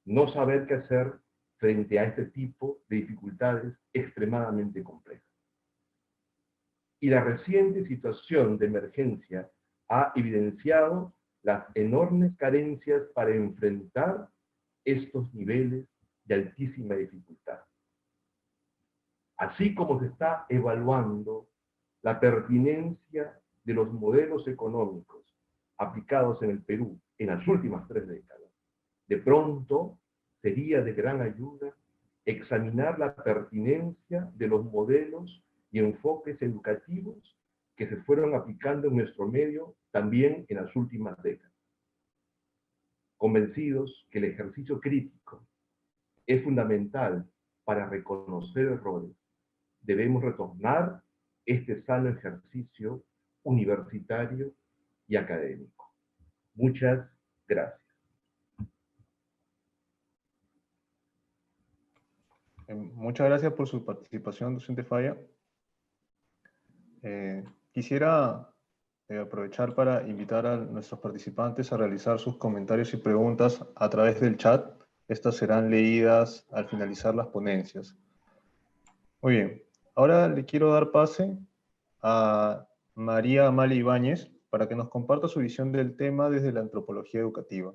no saber qué hacer frente a este tipo de dificultades extremadamente complejas. Y la reciente situación de emergencia ha evidenciado las enormes carencias para enfrentar estos niveles de altísima dificultad. Así como se está evaluando la pertinencia de los modelos económicos aplicados en el Perú en las últimas 3 décadas, de pronto sería de gran ayuda examinar la pertinencia de los modelos y enfoques educativos que se fueron aplicando en nuestro medio también en las últimas décadas. Convencidos que el ejercicio crítico es fundamental para reconocer errores, debemos retornar este sano ejercicio universitario y académico. Muchas gracias. Muchas gracias por su participación, docente Falla. Quisiera aprovechar para invitar a nuestros participantes a realizar sus comentarios y preguntas a través del chat. Estas serán leídas al finalizar las ponencias. Muy bien, ahora le quiero dar pase a María Amalia Ibáñez para que nos comparta su visión del tema desde la antropología educativa.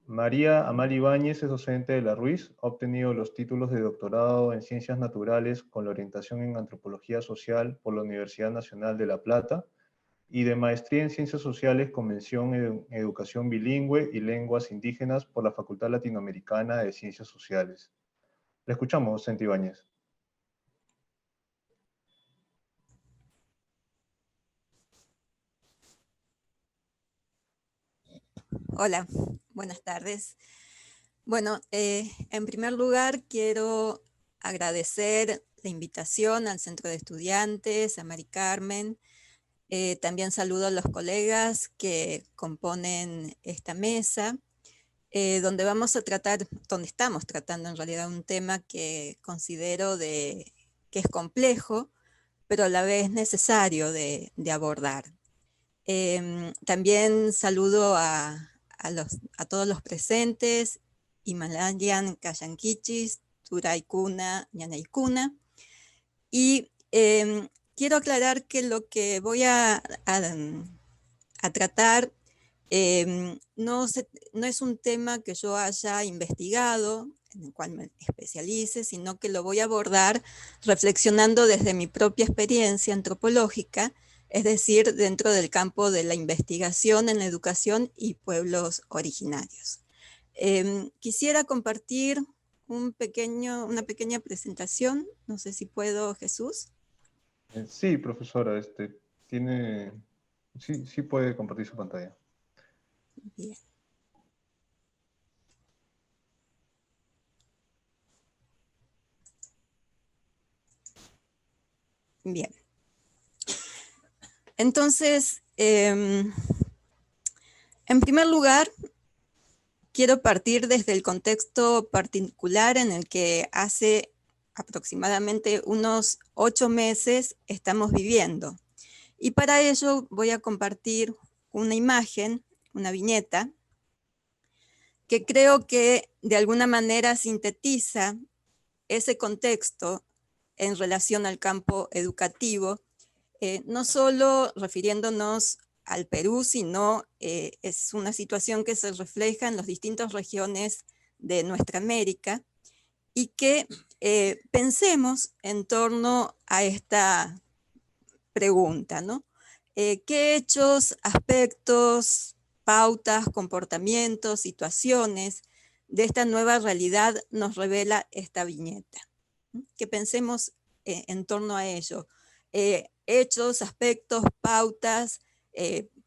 María Amalia Ibáñez es docente de la Ruiz, ha obtenido los títulos de doctorado en Ciencias Naturales con la orientación en Antropología Social por la Universidad Nacional de La Plata y de maestría en Ciencias Sociales con mención en Educación Bilingüe y Lenguas Indígenas por la Facultad Latinoamericana de Ciencias Sociales. Le escuchamos, docente Ibáñez. Hola, buenas tardes. Bueno, en primer lugar quiero agradecer la invitación al Centro de Estudiantes, a Mari Carmen. También saludo a los colegas que componen esta mesa, donde estamos tratando en realidad un tema que considero que es complejo, pero a la vez necesario de abordar. También saludo a todos los presentes, Imalayan Kayankichis, Turaykuna, Ñanaykuna. Y quiero aclarar que lo que voy a tratar no es un tema que yo haya investigado, en el cual me especialice, sino que lo voy a abordar reflexionando desde mi propia experiencia antropológica, es decir, dentro del campo de la investigación en la educación y pueblos originarios. Quisiera compartir una pequeña presentación, no sé si puedo, Jesús. Sí, profesora, sí puede compartir su pantalla. Bien. Bien. Entonces, en primer lugar, quiero partir desde el contexto particular en el que hace aproximadamente unos 8 meses estamos viviendo. Y para ello voy a compartir una imagen, una viñeta, que creo que de alguna manera sintetiza ese contexto en relación al campo educativo, no solo refiriéndonos al Perú, sino es una situación que se refleja en las distintas regiones de nuestra América, y que pensemos en torno a esta pregunta, ¿no? ¿Qué hechos, aspectos, pautas, comportamientos, situaciones de esta nueva realidad nos revela esta viñeta? Que pensemos en torno a ello. Hechos, aspectos, pautas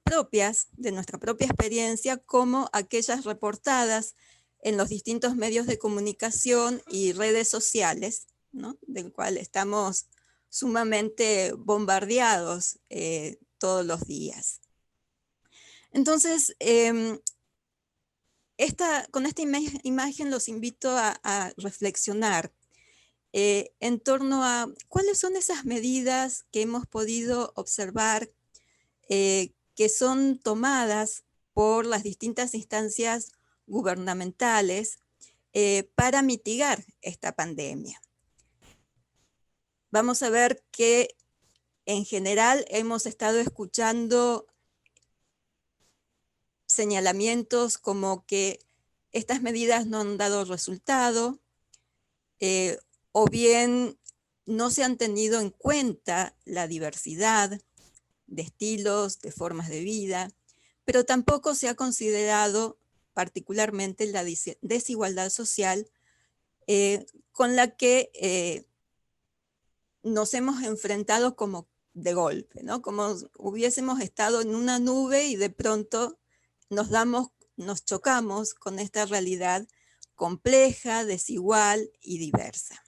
propias de nuestra propia experiencia, como aquellas reportadas en los distintos medios de comunicación y redes sociales, ¿no?, del cual estamos sumamente bombardeados todos los días. Entonces, con esta imagen los invito a reflexionar en torno a cuáles son esas medidas que hemos podido observar que son tomadas por las distintas instancias gubernamentales para mitigar esta pandemia. Vamos a ver que en general hemos estado escuchando señalamientos como que estas medidas no han dado resultado, o bien no se han tenido en cuenta la diversidad de estilos, de formas de vida, pero tampoco se ha considerado particularmente la desigualdad social con la que nos hemos enfrentado como de golpe, ¿no? Como hubiésemos estado en una nube y de pronto nos chocamos con esta realidad compleja, desigual y diversa.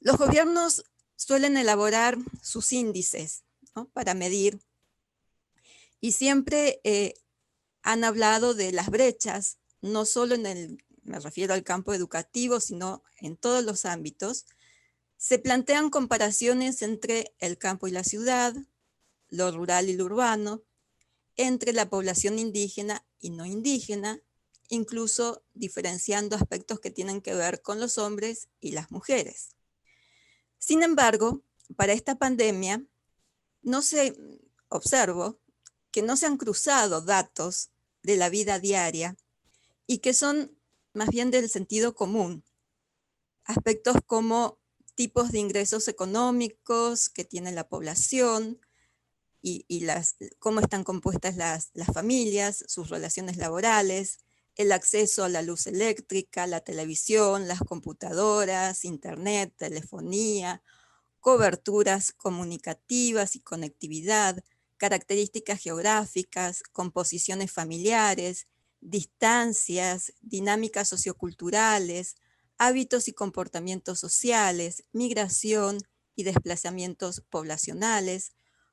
Los gobiernos suelen elaborar sus índices, ¿no?, para medir, y siempre han hablado de las brechas, no solo me refiero al campo educativo, sino en todos los ámbitos. Se plantean comparaciones entre el campo y la ciudad, lo rural y lo urbano, entre la población indígena y no indígena, incluso diferenciando aspectos que tienen que ver con los hombres y las mujeres. Sin embargo, para esta pandemia, observo que no se han cruzado datos de la vida diaria y que son más bien del sentido común. Aspectos como tipos de ingresos económicos que tiene la población y cómo están compuestas las familias, sus relaciones laborales, el acceso a la luz eléctrica, la televisión, las computadoras, internet, telefonía, coberturas comunicativas y conectividad, características geográficas, composiciones familiares, distancias, dinámicas socioculturales, hábitos y comportamientos sociales, migración y desplazamientos poblacionales,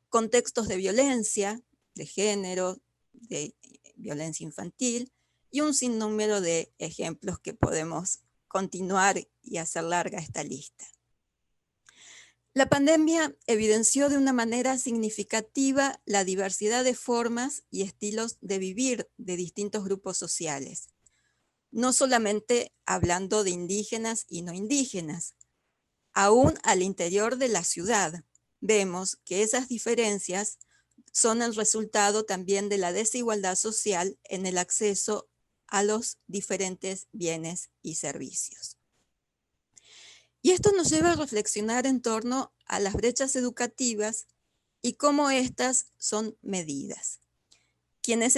contextos de violencia, de género, de violencia infantil, y un sinnúmero de ejemplos que podemos continuar y hacer larga esta lista. La pandemia evidenció de una manera significativa la diversidad de formas y estilos de vivir de distintos grupos sociales, no solamente hablando de indígenas y no indígenas. Aún al interior de la ciudad vemos que esas diferencias son el resultado también de la desigualdad social en el acceso a los diferentes bienes y servicios. Y esto nos lleva a reflexionar en torno a las brechas educativas y cómo estas son medidas. ¿Quiénes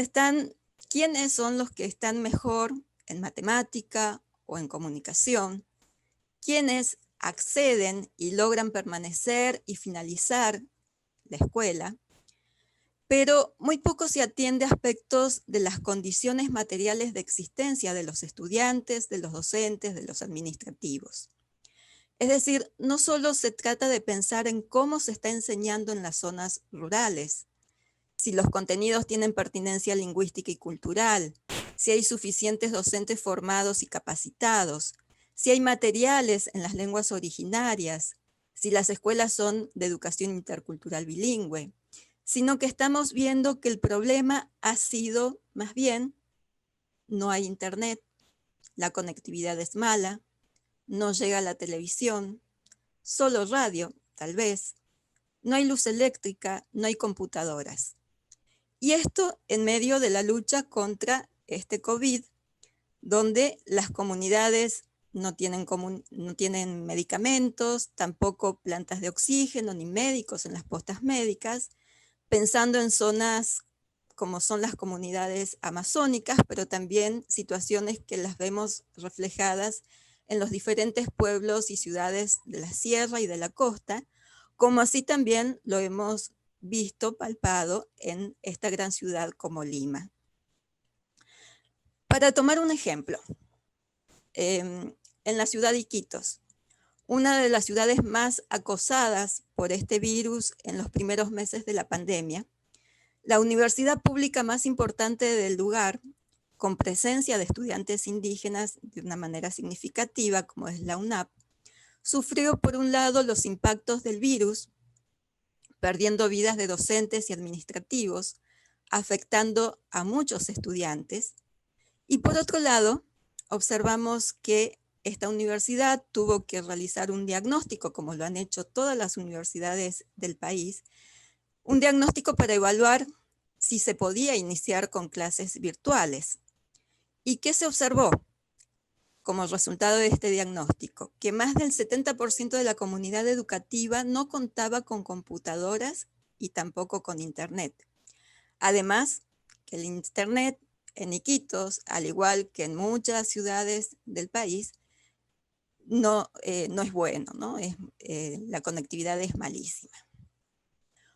son los que están mejor en matemática o en comunicación? ¿Quiénes acceden y logran permanecer y finalizar la escuela? Pero muy poco se atiende a aspectos de las condiciones materiales de existencia de los estudiantes, de los docentes, de los administrativos. Es decir, no solo se trata de pensar en cómo se está enseñando en las zonas rurales, si los contenidos tienen pertinencia lingüística y cultural, si hay suficientes docentes formados y capacitados, si hay materiales en las lenguas originarias, si las escuelas son de educación intercultural bilingüe, sino que estamos viendo que el problema ha sido, más bien, no hay internet, la conectividad es mala, no llega la televisión, solo radio, tal vez, no hay luz eléctrica, no hay computadoras. Y esto en medio de la lucha contra este COVID, donde las comunidades no tienen medicamentos, tampoco plantas de oxígeno, ni médicos en las postas médicas, pensando en zonas como son las comunidades amazónicas, pero también situaciones que las vemos reflejadas en los diferentes pueblos y ciudades de la sierra y de la costa, como así también lo hemos visto, palpado en esta gran ciudad como Lima. Para tomar un ejemplo, en la ciudad de Iquitos, una de las ciudades más acosadas por este virus en los primeros meses de la pandemia, la universidad pública más importante del lugar, con presencia de estudiantes indígenas de una manera significativa, como es la UNAP, sufrió por un lado los impactos del virus, perdiendo vidas de docentes y administrativos, afectando a muchos estudiantes, y por otro lado, observamos que esta universidad tuvo que realizar un diagnóstico, como lo han hecho todas las universidades del país, un diagnóstico para evaluar si se podía iniciar con clases virtuales. ¿Y qué se observó como resultado de este diagnóstico? Que más del 70% de la comunidad educativa no contaba con computadoras y tampoco con internet. Además, que el internet en Iquitos, al igual que en muchas ciudades del país, no es bueno, ¿no? La conectividad es malísima.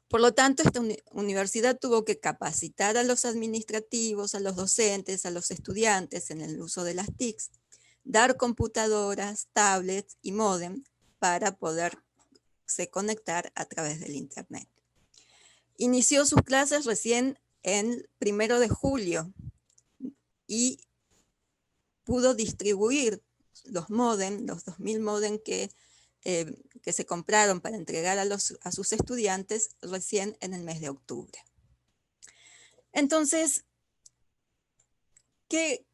Por lo tanto, esta universidad tuvo que capacitar a los administrativos, a los docentes, a los estudiantes en el uso de las TICs, dar computadoras, tablets y módem para poderse conectar a través del internet. Inició sus clases recién el 1 de julio y pudo distribuir los módem, los 2000 módem que se compraron para entregar a sus estudiantes recién en el mes de octubre. Entonces, ¿qué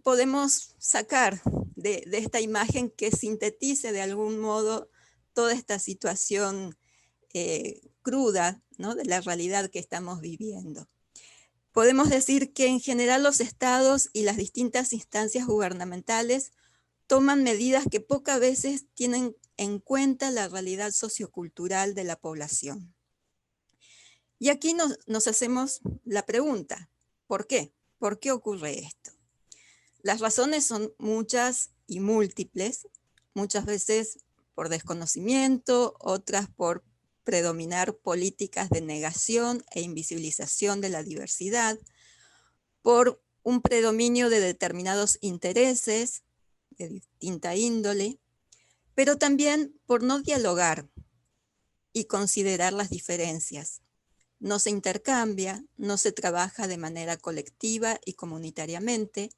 podemos sacar de esta imagen que sintetice de algún modo toda esta situación cruda, ¿no?, de la realidad que estamos viviendo? Podemos decir que en general los estados y las distintas instancias gubernamentales toman medidas que pocas veces tienen en cuenta la realidad sociocultural de la población. Y aquí nos hacemos la pregunta, ¿por qué? ¿Por qué ocurre esto? Las razones son muchas y múltiples, muchas veces por desconocimiento, otras por predominar políticas de negación e invisibilización de la diversidad, por un predominio de determinados intereses de distinta índole, pero también por no dialogar y considerar las diferencias. No se intercambia, no se trabaja de manera colectiva y comunitariamente,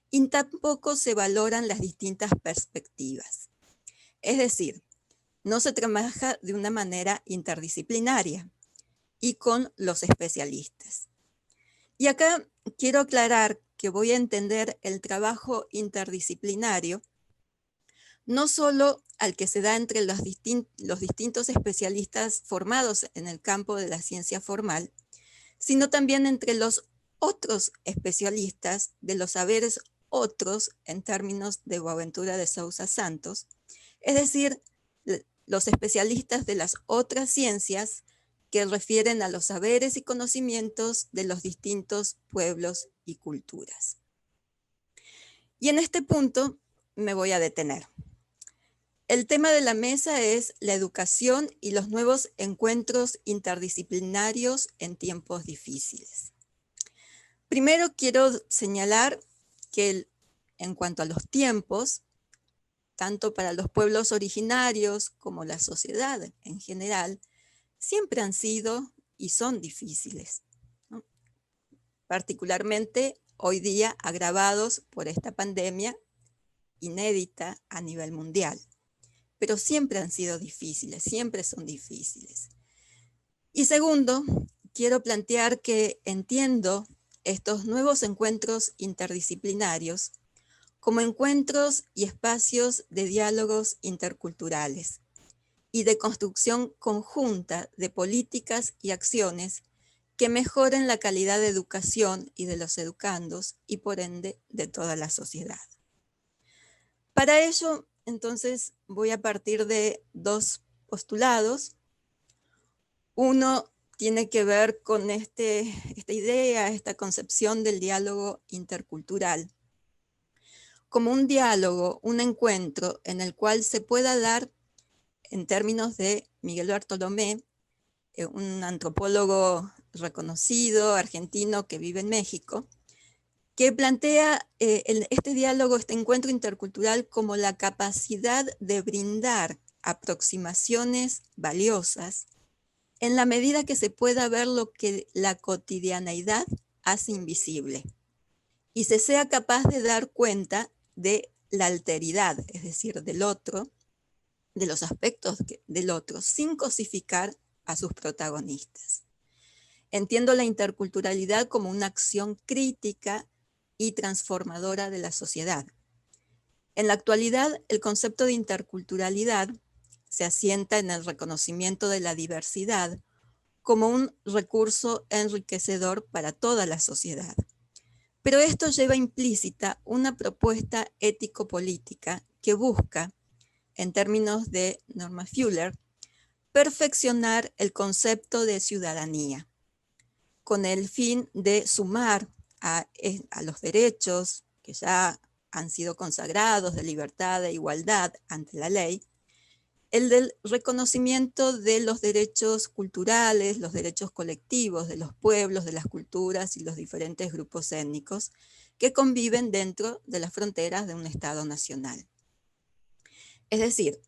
y tampoco se valoran las distintas perspectivas. Es decir, no se trabaja de una manera interdisciplinaria y con los especialistas. Y acá quiero aclarar que voy a entender el trabajo interdisciplinario no solo al que se da entre los distintos especialistas formados en el campo de la ciencia formal, sino también entre los otros especialistas de los saberes otros en términos de Boaventura de Sousa Santos, es decir, los especialistas de las otras ciencias que refieren a los saberes y conocimientos de los distintos pueblos y culturas. Y en este punto me voy a detener. El tema de la mesa es la educación y los nuevos encuentros interdisciplinarios en tiempos difíciles. Primero quiero señalar que en cuanto a los tiempos, tanto para los pueblos originarios como la sociedad en general, siempre han sido y son difíciles, ¿no? Particularmente hoy día agravados por esta pandemia inédita a nivel mundial. Pero siempre han sido difíciles, siempre son difíciles. Y segundo, quiero plantear que entiendo estos nuevos encuentros interdisciplinarios como encuentros y espacios de diálogos interculturales y de construcción conjunta de políticas y acciones que mejoren la calidad de educación y de los educandos y por ende de toda la sociedad. Para ello, entonces, voy a partir de dos postulados. Uno tiene que ver con esta idea, esta concepción del diálogo intercultural, como un diálogo, un encuentro en el cual se pueda dar, en términos de Miguel Bartolomé, un antropólogo reconocido, argentino que vive en México, que plantea este diálogo, este encuentro intercultural como la capacidad de brindar aproximaciones valiosas en la medida que se pueda ver lo que la cotidianeidad hace invisible y se sea capaz de dar cuenta de la alteridad, es decir, del otro, de los aspectos del otro, sin cosificar a sus protagonistas. Entiendo la interculturalidad como una acción crítica y transformadora de la sociedad. En la actualidad, el concepto de interculturalidad se asienta en el reconocimiento de la diversidad como un recurso enriquecedor para toda la sociedad. Pero esto lleva implícita una propuesta ético-política que busca, en términos de Norma Fuller, perfeccionar el concepto de ciudadanía, con el fin de sumar a los derechos que ya han sido consagrados de libertad e igualdad ante la ley, el del reconocimiento de los derechos culturales, los derechos colectivos de los pueblos, de las culturas y los diferentes grupos étnicos que conviven dentro de las fronteras de un Estado nacional. Es decir,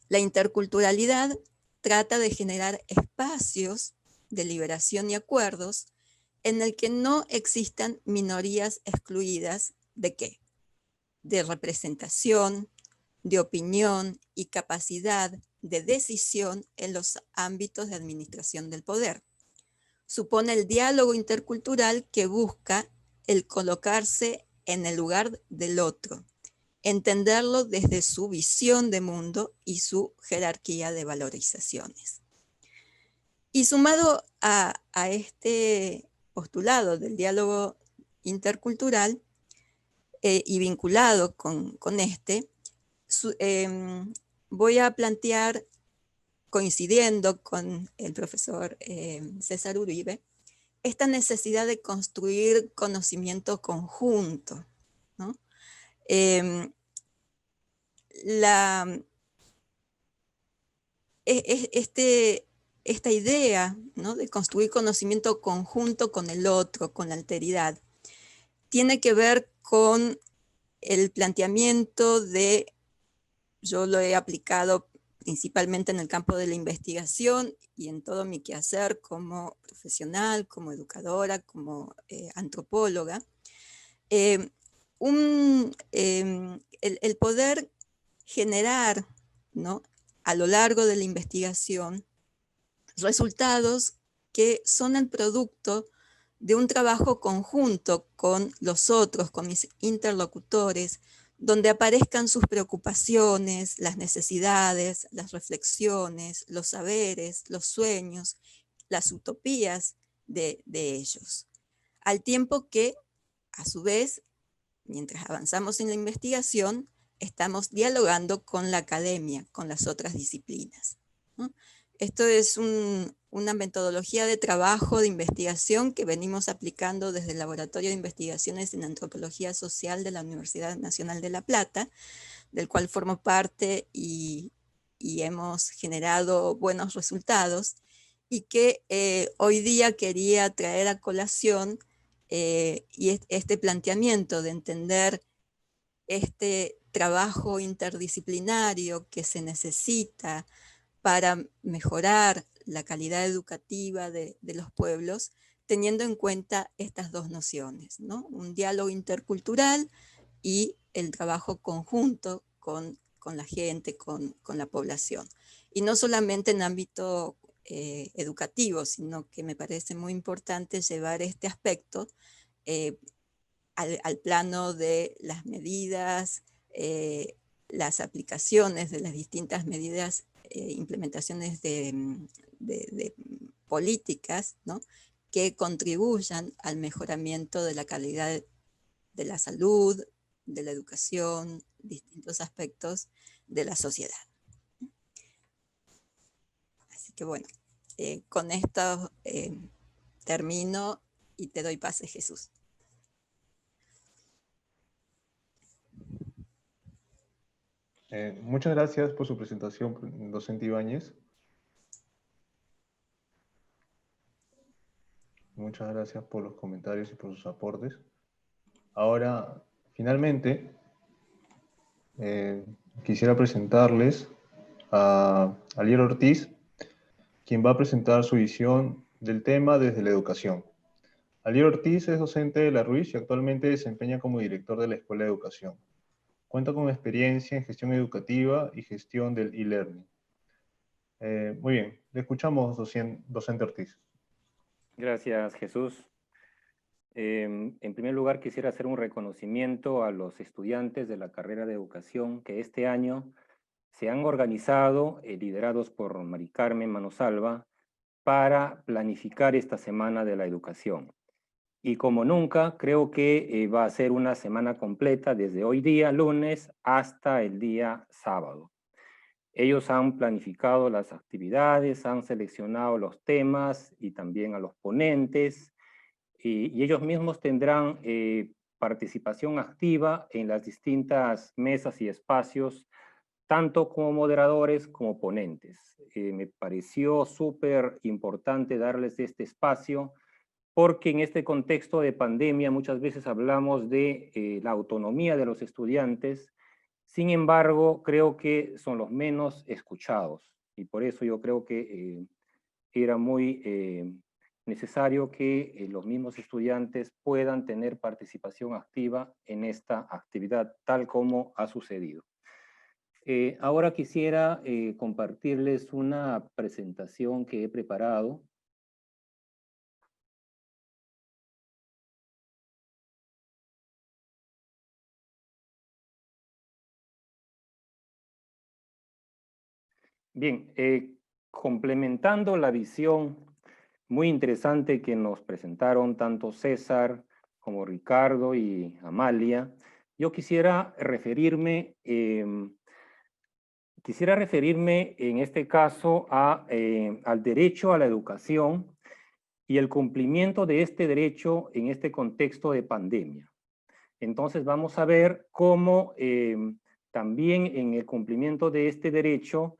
la interculturalidad trata de generar espacios de liberación y acuerdos en el que no existan minorías excluidas ¿de qué? De representación, de opinión y capacidad de decisión en los ámbitos de administración del poder. Supone el diálogo intercultural que busca el colocarse en el lugar del otro, entenderlo desde su visión de mundo y su jerarquía de valorizaciones. Y sumado a este postulado del diálogo intercultural y vinculado con este, voy a plantear, coincidiendo con el profesor César Uribe, esta necesidad de construir conocimiento conjunto, ¿no? Esta idea, ¿no?, de construir conocimiento conjunto con el otro, con la alteridad, tiene que ver con el planteamiento de, yo lo he aplicado principalmente en el campo de la investigación y en todo mi quehacer como profesional, como educadora, como antropóloga, el poder generar, ¿no?, a lo largo de la investigación resultados que son el producto de un trabajo conjunto con los otros, con mis interlocutores, donde aparezcan sus preocupaciones, las necesidades, las reflexiones, los saberes, los sueños, las utopías de ellos. Al tiempo que, a su vez, mientras avanzamos en la investigación, estamos dialogando con la academia, con las otras disciplinas, ¿no? Esto es una metodología de trabajo, de investigación que venimos aplicando desde el Laboratorio de Investigaciones en Antropología Social de la Universidad Nacional de La Plata, del cual formo parte y hemos generado buenos resultados, y que hoy día quería traer a colación y este planteamiento de entender este trabajo interdisciplinario que se necesita para mejorar la calidad educativa de los pueblos, teniendo en cuenta estas dos nociones, ¿no? Un diálogo intercultural y el trabajo conjunto con la gente, con la población. Y no solamente en ámbito educativo, sino que me parece muy importante llevar este aspecto al plano de las medidas, las aplicaciones de las distintas medidas, implementaciones de políticas, ¿no?, que contribuyan al mejoramiento de la calidad de la salud, de la educación, distintos aspectos de la sociedad. Así que bueno, con esto termino y te doy pase, Jesús. Muchas gracias por su presentación, docente Ibáñez. Muchas gracias por los comentarios y por sus aportes. Ahora, finalmente, quisiera presentarles a Alier Ortiz, quien va a presentar su visión del tema desde la educación. Alier Ortiz es docente de la Ruiz y actualmente desempeña como director de la Escuela de Educación. Cuenta con experiencia en gestión educativa y gestión del e-learning. Muy bien, le escuchamos, docente Ortiz. Gracias, Jesús. En primer lugar, quisiera hacer un reconocimiento a los estudiantes de la carrera de educación que este año se han organizado, liderados por Mari Carmen Manosalva, para planificar esta Semana de la Educación. Y como nunca, creo que va a ser una semana completa desde hoy día, lunes, hasta el día sábado. Ellos han planificado las actividades, han seleccionado los temas y también a los ponentes, y ellos mismos tendrán participación activa en las distintas mesas y espacios, tanto como moderadores como ponentes. Me pareció súper importante darles este espacio, porque en este contexto de pandemia muchas veces hablamos de la autonomía de los estudiantes. Sin embargo, creo que son los menos escuchados, y por eso yo creo que era muy necesario que los mismos estudiantes puedan tener participación activa en esta actividad, tal como ha sucedido. Ahora quisiera compartirles una presentación que he preparado. Bien, complementando la visión muy interesante que nos presentaron tanto César como Ricardo y Amalia, yo quisiera referirme en este caso al derecho a la educación y el cumplimiento de este derecho en este contexto de pandemia. Entonces vamos a ver cómo también en el cumplimiento de este derecho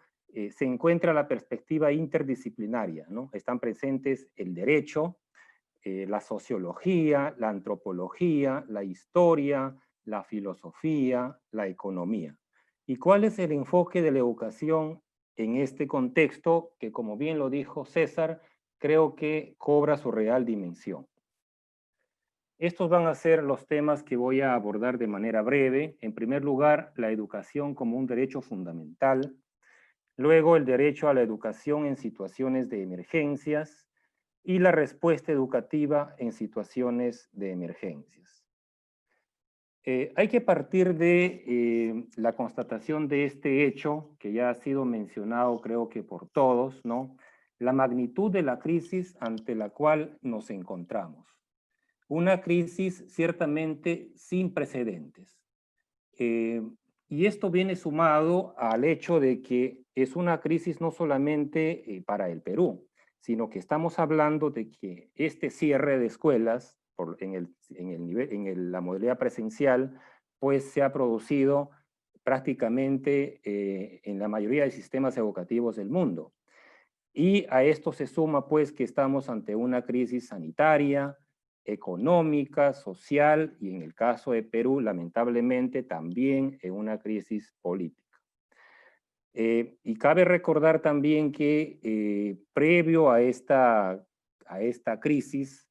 se encuentra la perspectiva interdisciplinaria, ¿no? Están presentes el derecho, la sociología, la antropología, la historia, la filosofía, la economía. ¿Y cuál es el enfoque de la educación en este contexto que, como bien lo dijo César, creo que cobra su real dimensión? Estos van a ser los temas que voy a abordar de manera breve. En primer lugar, la educación como un derecho fundamental. Luego, el derecho a la educación en situaciones de emergencias y la respuesta educativa en situaciones de emergencias. Hay que partir de la constatación de este hecho, que ya ha sido mencionado creo que por todos, ¿no? La magnitud de la crisis ante la cual nos encontramos. Una crisis ciertamente sin precedentes. Y esto viene sumado al hecho de que es una crisis no solamente para el Perú, sino que estamos hablando de que este cierre de escuelas en la modalidad presencial, pues se ha producido prácticamente en la mayoría de sistemas educativos del mundo. Y a esto se suma pues que estamos ante una crisis sanitaria, económica, social y en el caso de Perú, lamentablemente, también en una crisis política. Y cabe recordar también que previo a esta crisis,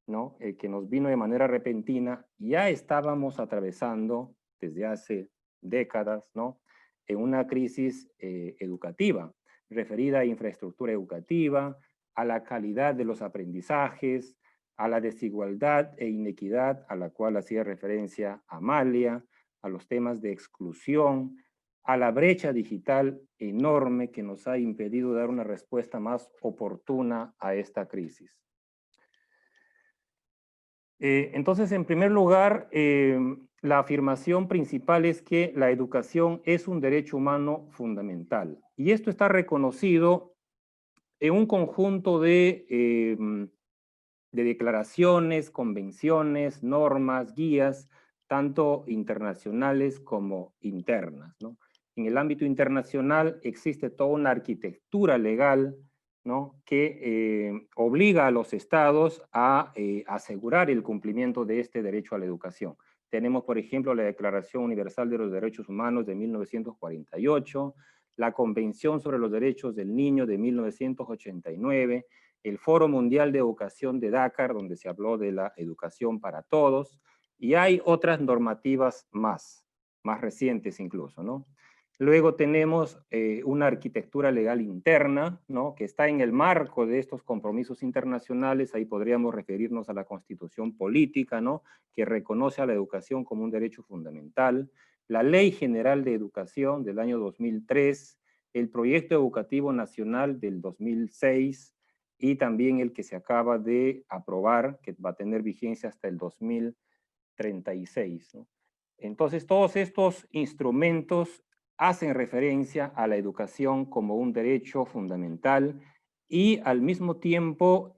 ¿no? Que nos vino de manera repentina, ya estábamos atravesando desde hace décadas, ¿no? En una crisis educativa, referida a infraestructura educativa, a la calidad de los aprendizajes, a la desigualdad e inequidad a la cual hacía referencia Amalia, a los temas de exclusión, a la brecha digital enorme que nos ha impedido dar una respuesta más oportuna a esta crisis. Entonces, en primer lugar, la afirmación principal es que la educación es un derecho humano fundamental. Y esto está reconocido en un conjunto de declaraciones, convenciones, normas, guías, tanto internacionales como internas, ¿no? En el ámbito internacional existe toda una arquitectura legal, ¿no?, que obliga a los estados a asegurar el cumplimiento de este derecho a la educación. Tenemos, por ejemplo, la Declaración Universal de los Derechos Humanos de 1948, la Convención sobre los Derechos del Niño de 1989, el Foro Mundial de Educación de Dakar, donde se habló de la educación para todos, y hay otras normativas más recientes incluso, ¿no? Luego tenemos una arquitectura legal interna, ¿no?, que está en el marco de estos compromisos internacionales. Ahí podríamos referirnos a la Constitución Política, ¿no?, que reconoce a la educación como un derecho fundamental, la Ley General de Educación del año 2003, el Proyecto Educativo Nacional del 2006 y también el que se acaba de aprobar, que va a tener vigencia hasta el 2036, ¿no? Entonces, todos estos instrumentos hacen referencia a la educación como un derecho fundamental y al mismo tiempo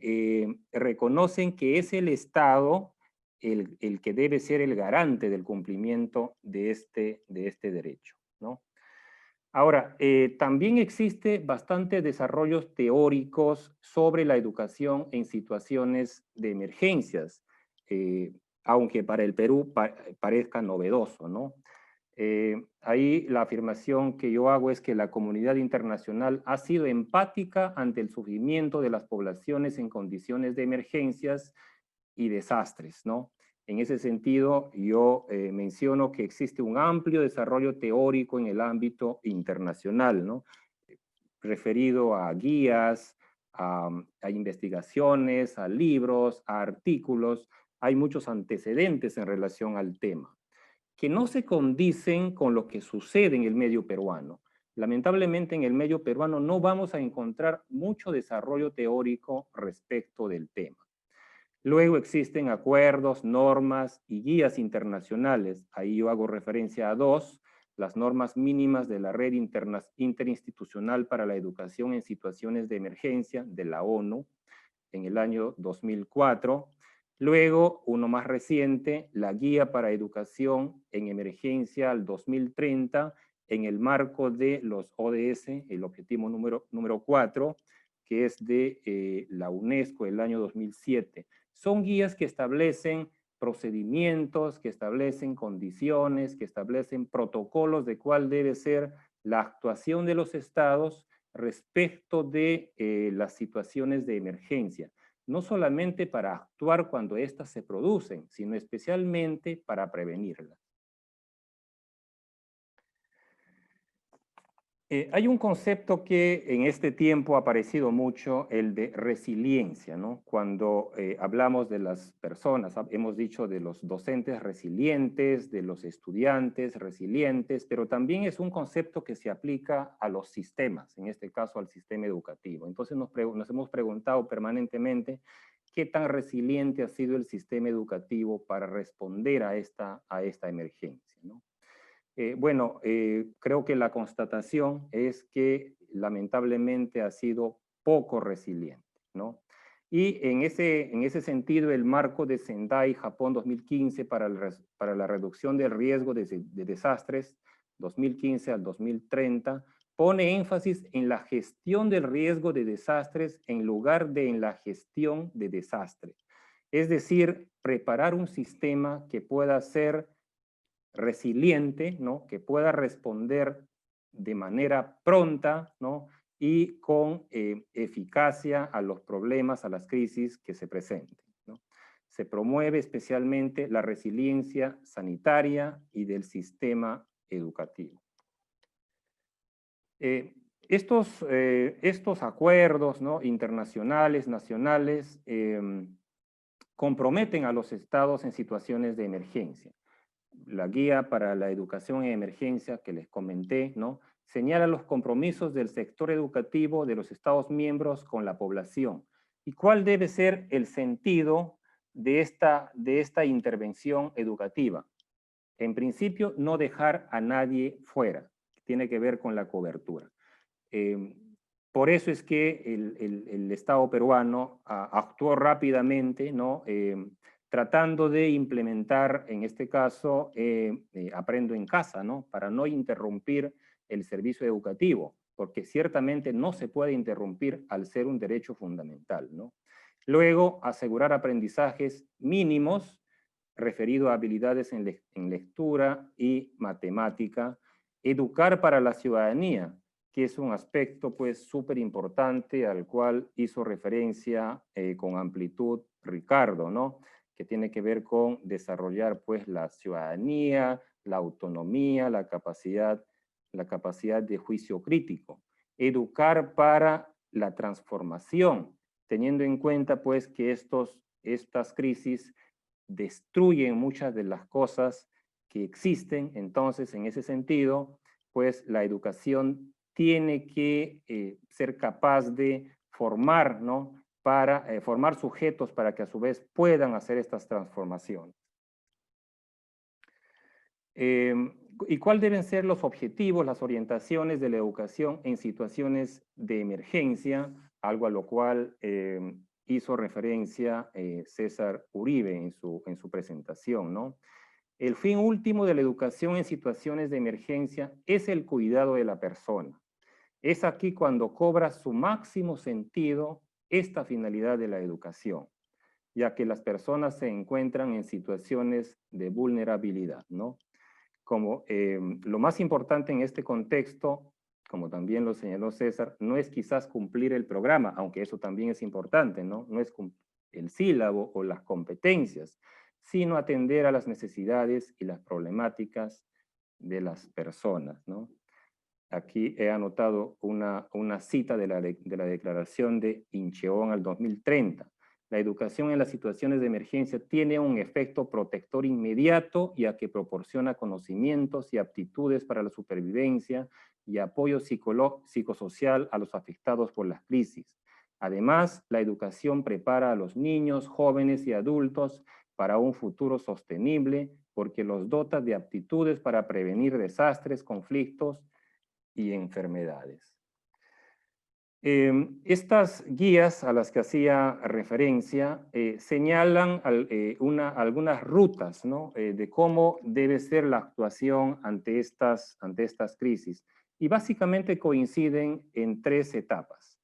reconocen que es el Estado el que debe ser el garante del cumplimiento de este derecho, ¿no? Ahora, también existe bastante desarrollos teóricos sobre la educación en situaciones de emergencias, aunque para el Perú parezca novedoso, ¿no? Ahí la afirmación que yo hago es que la comunidad internacional ha sido empática ante el sufrimiento de las poblaciones en condiciones de emergencias y desastres, ¿no? En ese sentido, yo menciono que existe un amplio desarrollo teórico en el ámbito internacional, ¿no?, referido a guías, a investigaciones, a libros, a artículos. Hay muchos antecedentes en relación al tema, que no se condicen con lo que sucede en el medio peruano. Lamentablemente, en el medio peruano no vamos a encontrar mucho desarrollo teórico respecto del tema. Luego existen acuerdos, normas y guías internacionales. Ahí yo hago referencia a dos: las normas mínimas de la Red Interinstitucional para la Educación en Situaciones de Emergencia de la ONU en el año 2004. Luego, uno más reciente, la Guía para Educación en Emergencia al 2030, en el marco de los ODS, el objetivo número 4, que es de la UNESCO, el año 2007. Son guías que establecen procedimientos, que establecen condiciones, que establecen protocolos de cuál debe ser la actuación de los estados respecto de las situaciones de emergencia. No solamente para actuar cuando éstas se producen, sino especialmente para prevenirlas. Hay un concepto que en este tiempo ha aparecido mucho, el de resiliencia, ¿no? Cuando hablamos de las personas, hemos dicho de los docentes resilientes, de los estudiantes resilientes, pero también es un concepto que se aplica a los sistemas, en este caso al sistema educativo. Entonces nos hemos preguntado permanentemente qué tan resiliente ha sido el sistema educativo para responder a esta emergencia, ¿no? Creo que la constatación es que lamentablemente ha sido poco resiliente, ¿no? Y en ese sentido, el marco de Sendai, Japón 2015 para la reducción del riesgo de desastres 2015 al 2030 pone énfasis en la gestión del riesgo de desastres en lugar de en la gestión de desastres. Es decir, preparar un sistema que pueda ser resiliente, ¿no?, que pueda responder de manera pronta, ¿no?, y con eficacia a los problemas, a las crisis que se presenten, ¿no? Se promueve especialmente la resiliencia sanitaria y del sistema educativo. Estos acuerdos, ¿no?, internacionales, nacionales, comprometen a los estados en situaciones de emergencia. La Guía para la Educación en Emergencia que les comenté, ¿no?, señala los compromisos del sector educativo de los Estados miembros con la población. ¿Y cuál debe ser el sentido de esta intervención educativa? En principio, no dejar a nadie fuera. Tiene que ver con la cobertura. Por eso es que el Estado peruano actuó rápidamente, ¿no?, tratando de implementar, en este caso, Aprendo en Casa, ¿no?, para no interrumpir el servicio educativo, porque ciertamente no se puede interrumpir al ser un derecho fundamental, ¿no? Luego, asegurar aprendizajes mínimos referido a habilidades en lectura y matemática. Educar para la ciudadanía, que es un aspecto pues súper importante al cual hizo referencia con amplitud Ricardo, ¿no? Que tiene que ver con desarrollar pues la ciudadanía, la autonomía, la capacidad de juicio crítico. Educar para la transformación, teniendo en cuenta pues que estas crisis destruyen muchas de las cosas que existen. Entonces, en ese sentido, pues la educación tiene que ser capaz de formar, ¿no? Para formar sujetos para que a su vez puedan hacer estas transformaciones. ¿Y cuáles deben ser los objetivos, las orientaciones de la educación en situaciones de emergencia? Algo a lo cual hizo referencia César Uribe en su presentación, ¿no? El fin último de la educación en situaciones de emergencia es el cuidado de la persona. Es aquí cuando cobra su máximo sentido esta finalidad de la educación, ya que las personas se encuentran en situaciones de vulnerabilidad, ¿no? Como lo más importante en este contexto, como también lo señaló César, no es quizás cumplir el programa, aunque eso también es importante, ¿no? No es el sílabo o las competencias, sino atender a las necesidades y las problemáticas de las personas, ¿no? Aquí he anotado una cita de la declaración de Incheon al 2030. La educación en las situaciones de emergencia tiene un efecto protector inmediato, ya que proporciona conocimientos y aptitudes para la supervivencia y apoyo psicosocial a los afectados por las crisis. Además, la educación prepara a los niños, jóvenes y adultos para un futuro sostenible, porque los dota de aptitudes para prevenir desastres, conflictos y enfermedades. Estas guías a las que hacía referencia señalan algunas rutas, ¿no? De cómo debe ser la actuación ante estas crisis. Y básicamente coinciden en 3 etapas.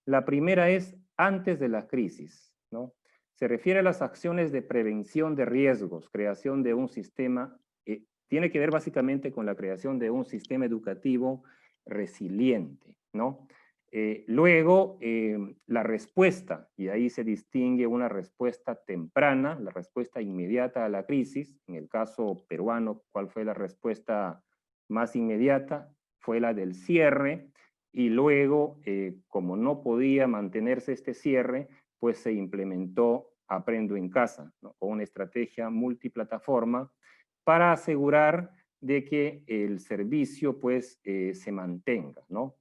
La primera es antes de la crisis, ¿no? Se refiere a las acciones de prevención de riesgos, creación de un sistema, tiene que ver básicamente con la creación de un sistema educativo resiliente, ¿no? Luego, la respuesta, y ahí se distingue una respuesta temprana, la respuesta inmediata a la crisis. En el caso peruano, ¿cuál fue la respuesta más inmediata? Fue la del cierre, y luego, como no podía mantenerse este cierre, pues se implementó Aprendo en Casa, ¿no? O una estrategia multiplataforma para asegurar de que el servicio pues se mantenga, ¿no?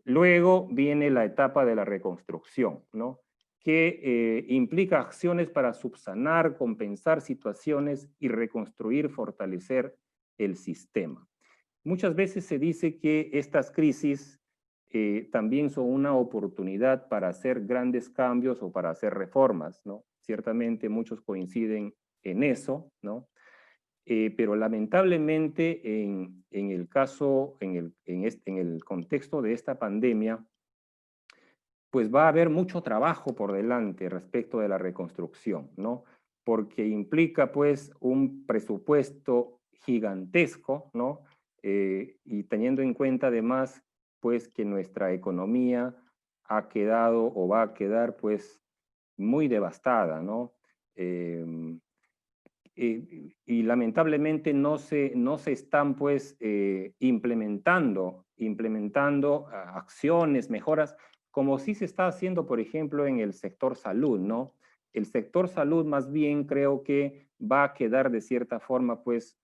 Luego viene la etapa de la reconstrucción, ¿no? Que implica acciones para subsanar, compensar situaciones y reconstruir, fortalecer el sistema. Muchas veces se dice que estas crisis también son una oportunidad para hacer grandes cambios o para hacer reformas, ¿no? Ciertamente muchos coinciden en eso, ¿no? Pero lamentablemente en el caso, en el contexto de esta pandemia, pues va a haber mucho trabajo por delante respecto de la reconstrucción, ¿no? Porque implica pues un presupuesto gigantesco, ¿no? Y teniendo en cuenta además pues que nuestra economía ha quedado o va a quedar pues muy devastada, ¿no? Y lamentablemente no se están pues implementando acciones, mejoras, como sí se está haciendo, por ejemplo, en el sector salud, ¿no? El sector salud más bien creo que va a quedar de cierta forma pues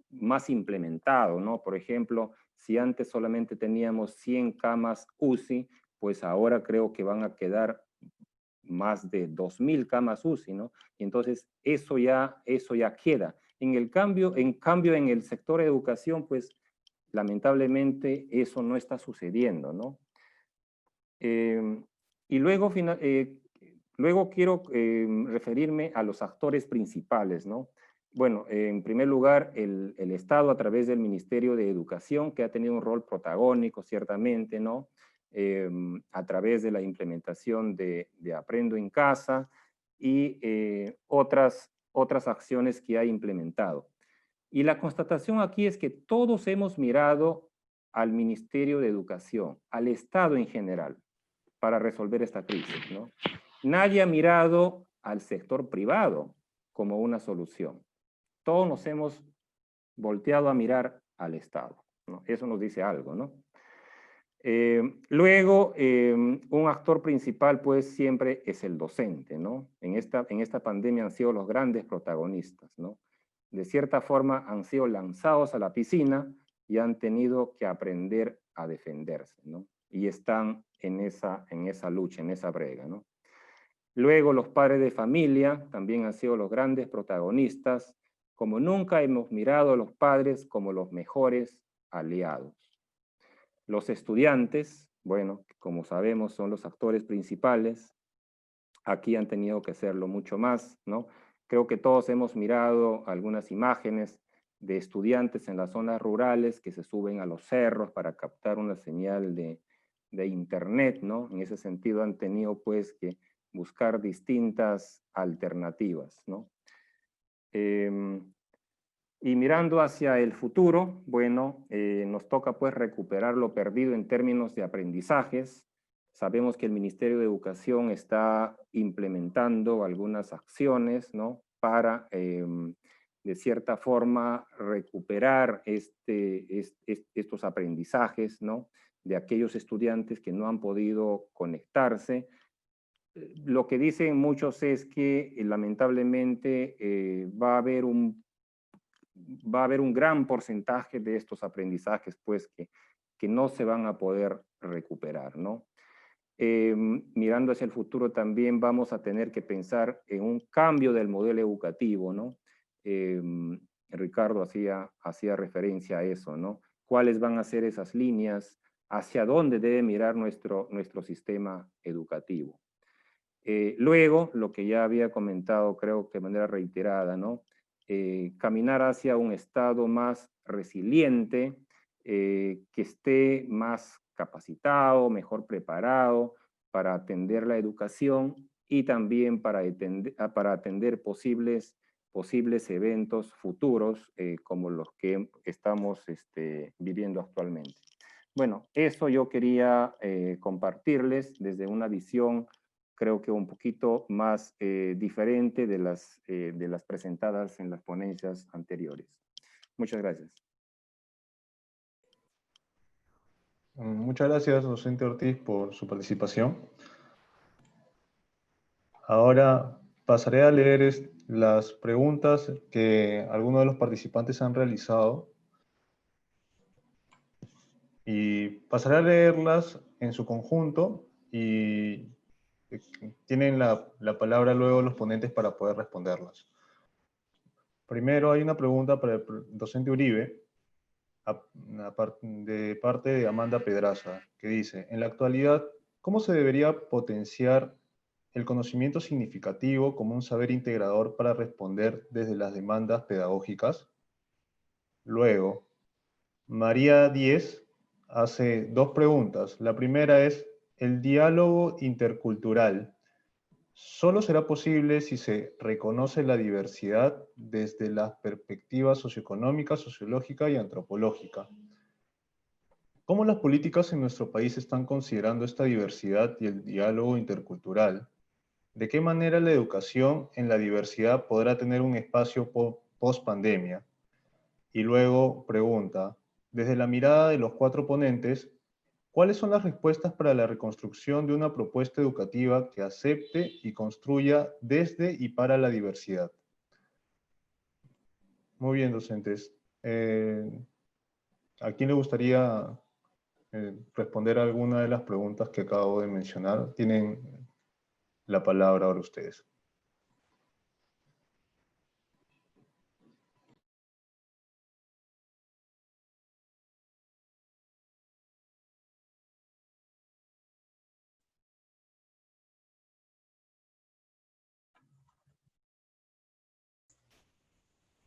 más implementado, ¿no? Por ejemplo, si antes solamente teníamos 100 camas UCI, pues ahora creo que van a quedar más de 2.000 camas UCI, ¿no? Y entonces eso ya queda. En cambio, en el sector de educación, pues lamentablemente eso no está sucediendo, ¿no? Y luego quiero referirme a los actores principales, ¿no? bueno, en primer lugar, el Estado a través del Ministerio de Educación, que ha tenido un rol protagónico, ciertamente, ¿no? A través de la implementación de Aprendo en Casa y otras acciones que ha implementado. Y la constatación aquí es que todos hemos mirado al Ministerio de Educación, al Estado en general, para resolver esta crisis, ¿no? Nadie ha mirado al sector privado como una solución. Todos nos hemos volteado a mirar al Estado, ¿no? Eso nos dice algo, ¿no? Luego, un actor principal, pues, siempre es el docente, ¿no? En esta pandemia han sido los grandes protagonistas, ¿no? De cierta forma han sido lanzados a la piscina y han tenido que aprender a defenderse, ¿no? Y están en esa lucha, en esa brega, ¿no? Luego, los padres de familia también han sido los grandes protagonistas, como nunca hemos mirado a los padres como los mejores aliados. Los estudiantes, bueno, como sabemos, son los actores principales. Aquí han tenido que hacerlo mucho más, ¿no? Creo que todos hemos mirado algunas imágenes de estudiantes en las zonas rurales que se suben a los cerros para captar una señal de internet, ¿no? En ese sentido han tenido, pues, que buscar distintas alternativas, ¿no? Y mirando hacia el futuro, bueno, nos toca pues recuperar lo perdido en términos de aprendizajes. Sabemos que el Ministerio de Educación está implementando algunas acciones, ¿no? Para, de cierta forma, recuperar estos aprendizajes, ¿no? De aquellos estudiantes que no han podido conectarse. Lo que dicen muchos es que lamentablemente va a haber un gran porcentaje de estos aprendizajes pues que no se van a poder recuperar, ¿no? Mirando hacia el futuro también vamos a tener que pensar en un cambio del modelo educativo, ¿no? Ricardo hacía referencia a eso, ¿no? ¿Cuáles van a ser esas líneas? ¿Hacia dónde debe mirar nuestro sistema educativo? Luego, lo que ya había comentado, creo que de manera reiterada, ¿no? Caminar hacia un estado más resiliente, que esté más capacitado, mejor preparado para atender la educación y también para atender posibles eventos futuros como los que estamos viviendo actualmente. Bueno, eso yo quería compartirles desde una visión creo que un poquito más diferente de las presentadas en las ponencias anteriores. Muchas gracias. Muchas gracias, docente Ortiz, por su participación. Ahora pasaré a leer las preguntas que algunos de los participantes han realizado y pasaré a leerlas en su conjunto y tienen la palabra luego los ponentes para poder responderlas. Primero hay una pregunta para el docente Uribe, de parte de Amanda Pedraza, que dice, en la actualidad, ¿cómo se debería potenciar el conocimiento significativo como un saber integrador para responder desde las demandas pedagógicas? Luego, María Díez hace dos preguntas. La primera es, ¿el diálogo intercultural solo será posible si se reconoce la diversidad desde las perspectivas socioeconómica, sociológica y antropológica? ¿Cómo las políticas en nuestro país están considerando esta diversidad y el diálogo intercultural? ¿De qué manera la educación en la diversidad podrá tener un espacio post-pandemia? Y luego pregunta, desde la mirada de los cuatro ponentes, ¿cuáles son las respuestas para la reconstrucción de una propuesta educativa que acepte y construya desde y para la diversidad? Muy bien, docentes. ¿A quién le gustaría responder a alguna de las preguntas que acabo de mencionar? Tienen la palabra ahora ustedes.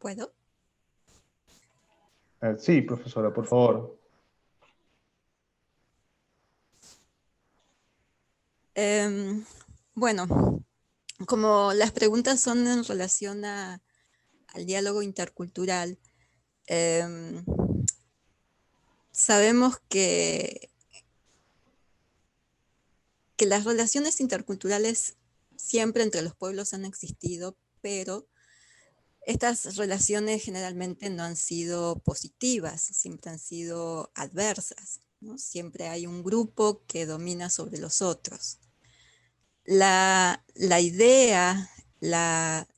¿Puedo? Sí, profesora, por favor. Bueno, como las preguntas son en relación al diálogo intercultural, sabemos que las relaciones interculturales siempre entre los pueblos han existido, pero estas relaciones generalmente no han sido positivas, siempre han sido adversas, ¿no? Siempre hay un grupo que domina sobre los otros. La idea, la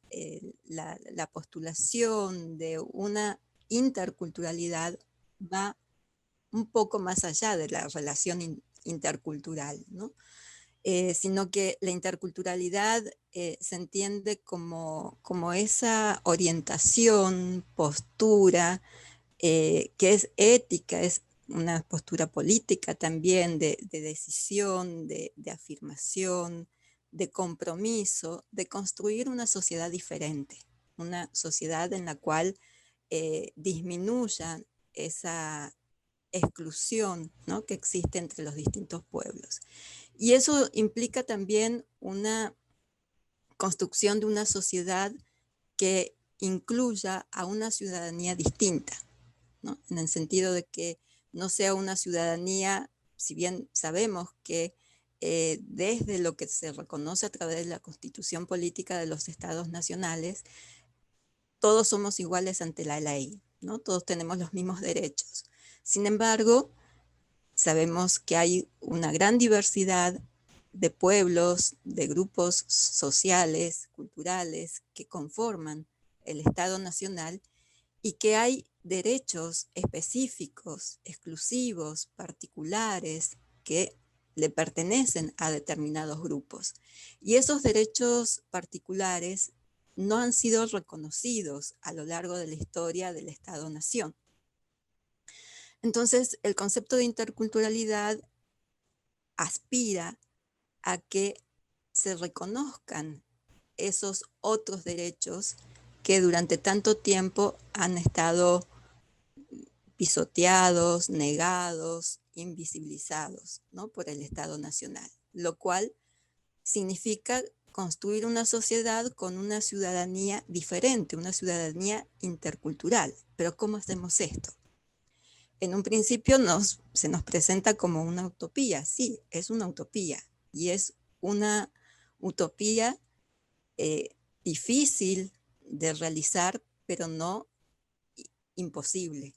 postulación de una interculturalidad va un poco más allá de la relación intercultural, ¿no? Sino que la interculturalidad se entiende como esa orientación, postura, que es ética, es una postura política también de decisión, de afirmación, de compromiso, de construir una sociedad diferente, una sociedad en la cual disminuya esa exclusión, ¿no?, que existe entre los distintos pueblos. Y eso implica también una construcción de una sociedad que incluya a una ciudadanía distinta, ¿no? En el sentido de que no sea una ciudadanía, si bien sabemos que desde lo que se reconoce a través de la Constitución Política de los Estados Nacionales, todos somos iguales ante la ley, ¿no? Todos tenemos los mismos derechos. Sin embargo, sabemos que hay una gran diversidad de pueblos, de grupos sociales, culturales, que conforman el Estado Nacional y que hay derechos específicos, exclusivos, particulares, que le pertenecen a determinados grupos. Y esos derechos particulares no han sido reconocidos a lo largo de la historia del Estado-Nación. Entonces, el concepto de interculturalidad aspira a que se reconozcan esos otros derechos que durante tanto tiempo han estado pisoteados, negados, invisibilizados, ¿no?, por el Estado Nacional, lo cual significa construir una sociedad con una ciudadanía diferente, una ciudadanía intercultural. Pero ¿cómo hacemos esto? En un principio se nos presenta como una utopía. Sí, es una utopía. Y es una utopía difícil de realizar, pero no imposible.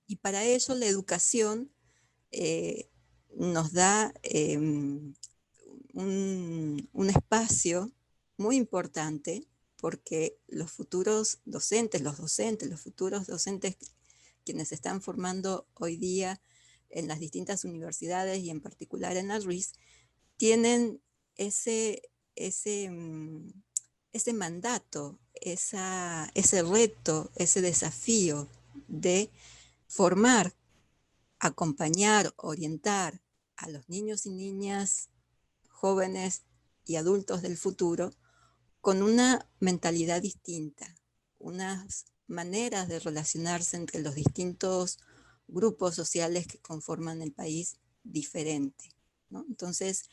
Y para ello la educación nos da un espacio muy importante, porque los futuros docentes, los futuros docentes quienes se están formando hoy día en las distintas universidades y en particular en la RUIS, tienen ese mandato, ese reto, ese desafío de formar, acompañar, orientar a los niños y niñas, jóvenes y adultos del futuro con una mentalidad distinta, unas maneras de relacionarse entre los distintos grupos sociales que conforman el país diferente, ¿no? Entonces,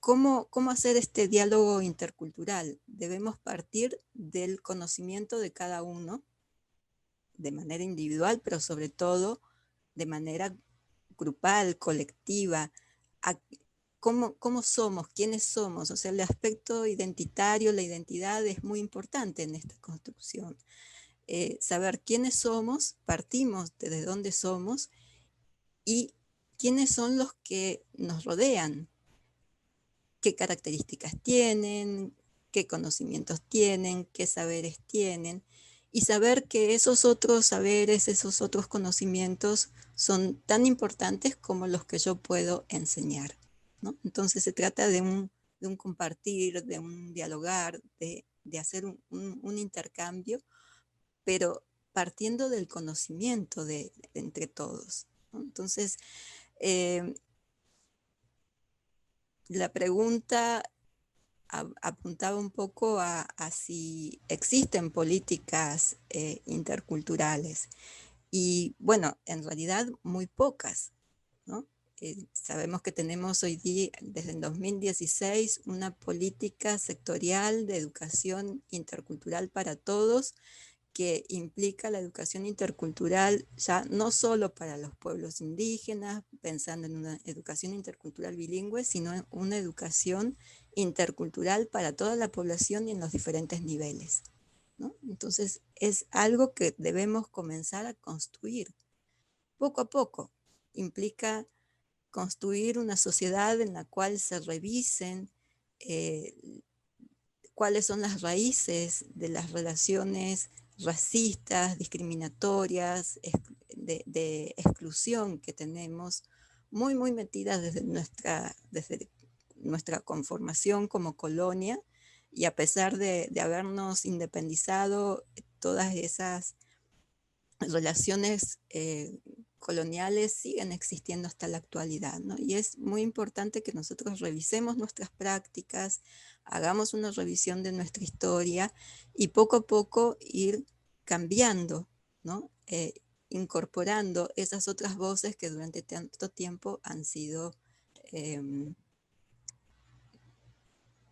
¿cómo hacer este diálogo intercultural? Debemos partir del conocimiento de cada uno, de manera individual, pero sobre todo de manera grupal, colectiva, cómo somos, quiénes somos. O sea, el aspecto identitario, la identidad es muy importante en esta construcción. Saber quiénes somos, partimos desde dónde somos y quiénes son los que nos rodean, qué características tienen, qué conocimientos tienen, qué saberes tienen, y saber que esos otros saberes, esos otros conocimientos son tan importantes como los que yo puedo enseñar, ¿no? Entonces se trata de un compartir, de un dialogar, de hacer un intercambio, pero partiendo del conocimiento de entre todos, ¿no? Entonces, la pregunta apuntaba un poco a si existen políticas interculturales. Y bueno, en realidad muy pocas, ¿no? Sabemos que tenemos hoy día, desde el 2016, una política sectorial de educación intercultural para todos, que implica la educación intercultural ya no solo para los pueblos indígenas, pensando en una educación intercultural bilingüe, sino en una educación intercultural para toda la población y en los diferentes niveles, ¿no? Entonces es algo que debemos comenzar a construir poco a poco. Implica construir una sociedad en la cual se revisen cuáles son las raíces de las relaciones racistas, discriminatorias, de exclusión que tenemos, muy, muy metidas desde nuestra conformación como colonia, y a pesar de habernos independizado, todas esas relaciones coloniales siguen existiendo hasta la actualidad, ¿no? Y es muy importante que nosotros revisemos nuestras prácticas, hagamos una revisión de nuestra historia y poco a poco ir cambiando, ¿no? Incorporando esas otras voces que durante tanto tiempo han sido,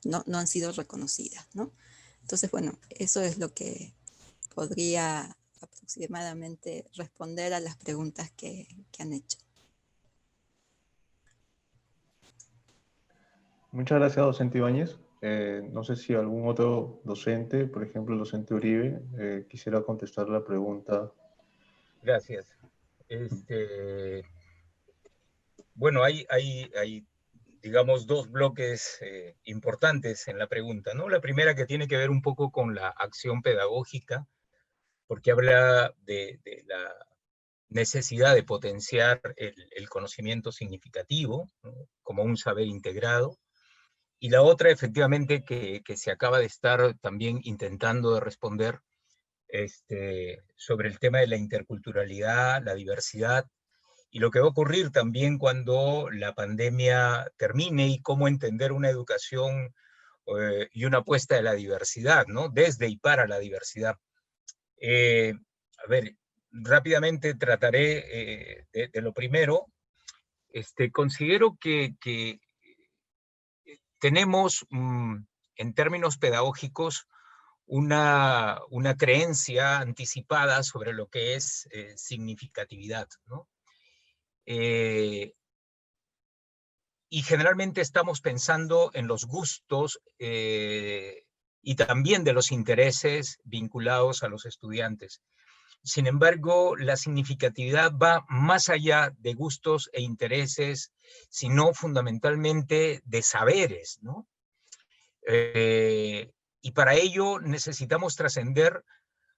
no han sido reconocidas, ¿no? Entonces, bueno, eso es lo que podría aproximadamente responder a las preguntas que han hecho. Muchas gracias, docente Ibáñez. No sé si algún otro docente, por ejemplo el docente Uribe, quisiera contestar la pregunta. Gracias. Bueno, hay digamos, dos bloques importantes en la pregunta, ¿no? La primera, que tiene que ver un poco con la acción pedagógica, porque habla de la necesidad de potenciar el conocimiento significativo, ¿no?, como un saber integrado. Y la otra, efectivamente, que se acaba de estar también intentando de responder, sobre el tema de la interculturalidad, la diversidad, y lo que va a ocurrir también cuando la pandemia termine, y cómo entender una educación y una apuesta de la diversidad, ¿no? Desde y para la diversidad. A ver, rápidamente trataré de lo primero. Considero que tenemos, en términos pedagógicos, una creencia anticipada sobre lo que es significatividad, ¿no? Y generalmente estamos pensando en los gustos y también de los intereses vinculados a los estudiantes. Sin embargo, la significatividad va más allá de gustos e intereses, sino fundamentalmente de saberes, ¿no? Y para ello necesitamos trascender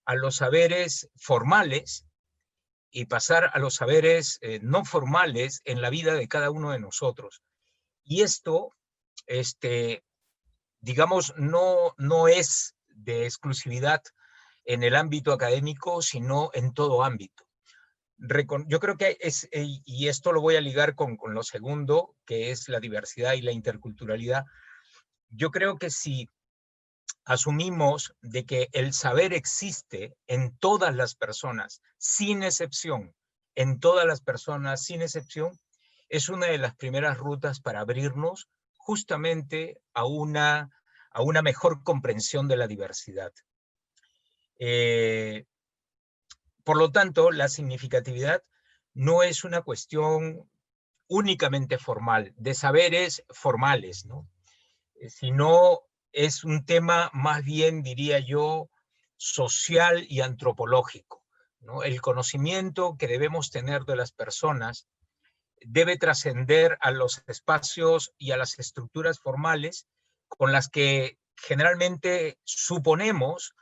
a los saberes formales y pasar a los saberes no formales en la vida de cada uno de nosotros. Y esto, digamos, no es de exclusividad en el ámbito académico, sino en todo ámbito. Yo creo que y esto lo voy a ligar con lo segundo, que es la diversidad y la interculturalidad. Yo creo que si asumimos de que el saber existe en todas las personas, sin excepción, en todas las personas, sin excepción, es una de las primeras rutas para abrirnos justamente a una mejor comprensión de la diversidad. Por lo tanto, la significatividad no es una cuestión únicamente formal, de saberes formales, ¿no? Sino es un tema más bien, diría yo, social y antropológico, ¿no? El conocimiento que debemos tener de las personas debe trascender a los espacios y a las estructuras formales con las que generalmente suponemos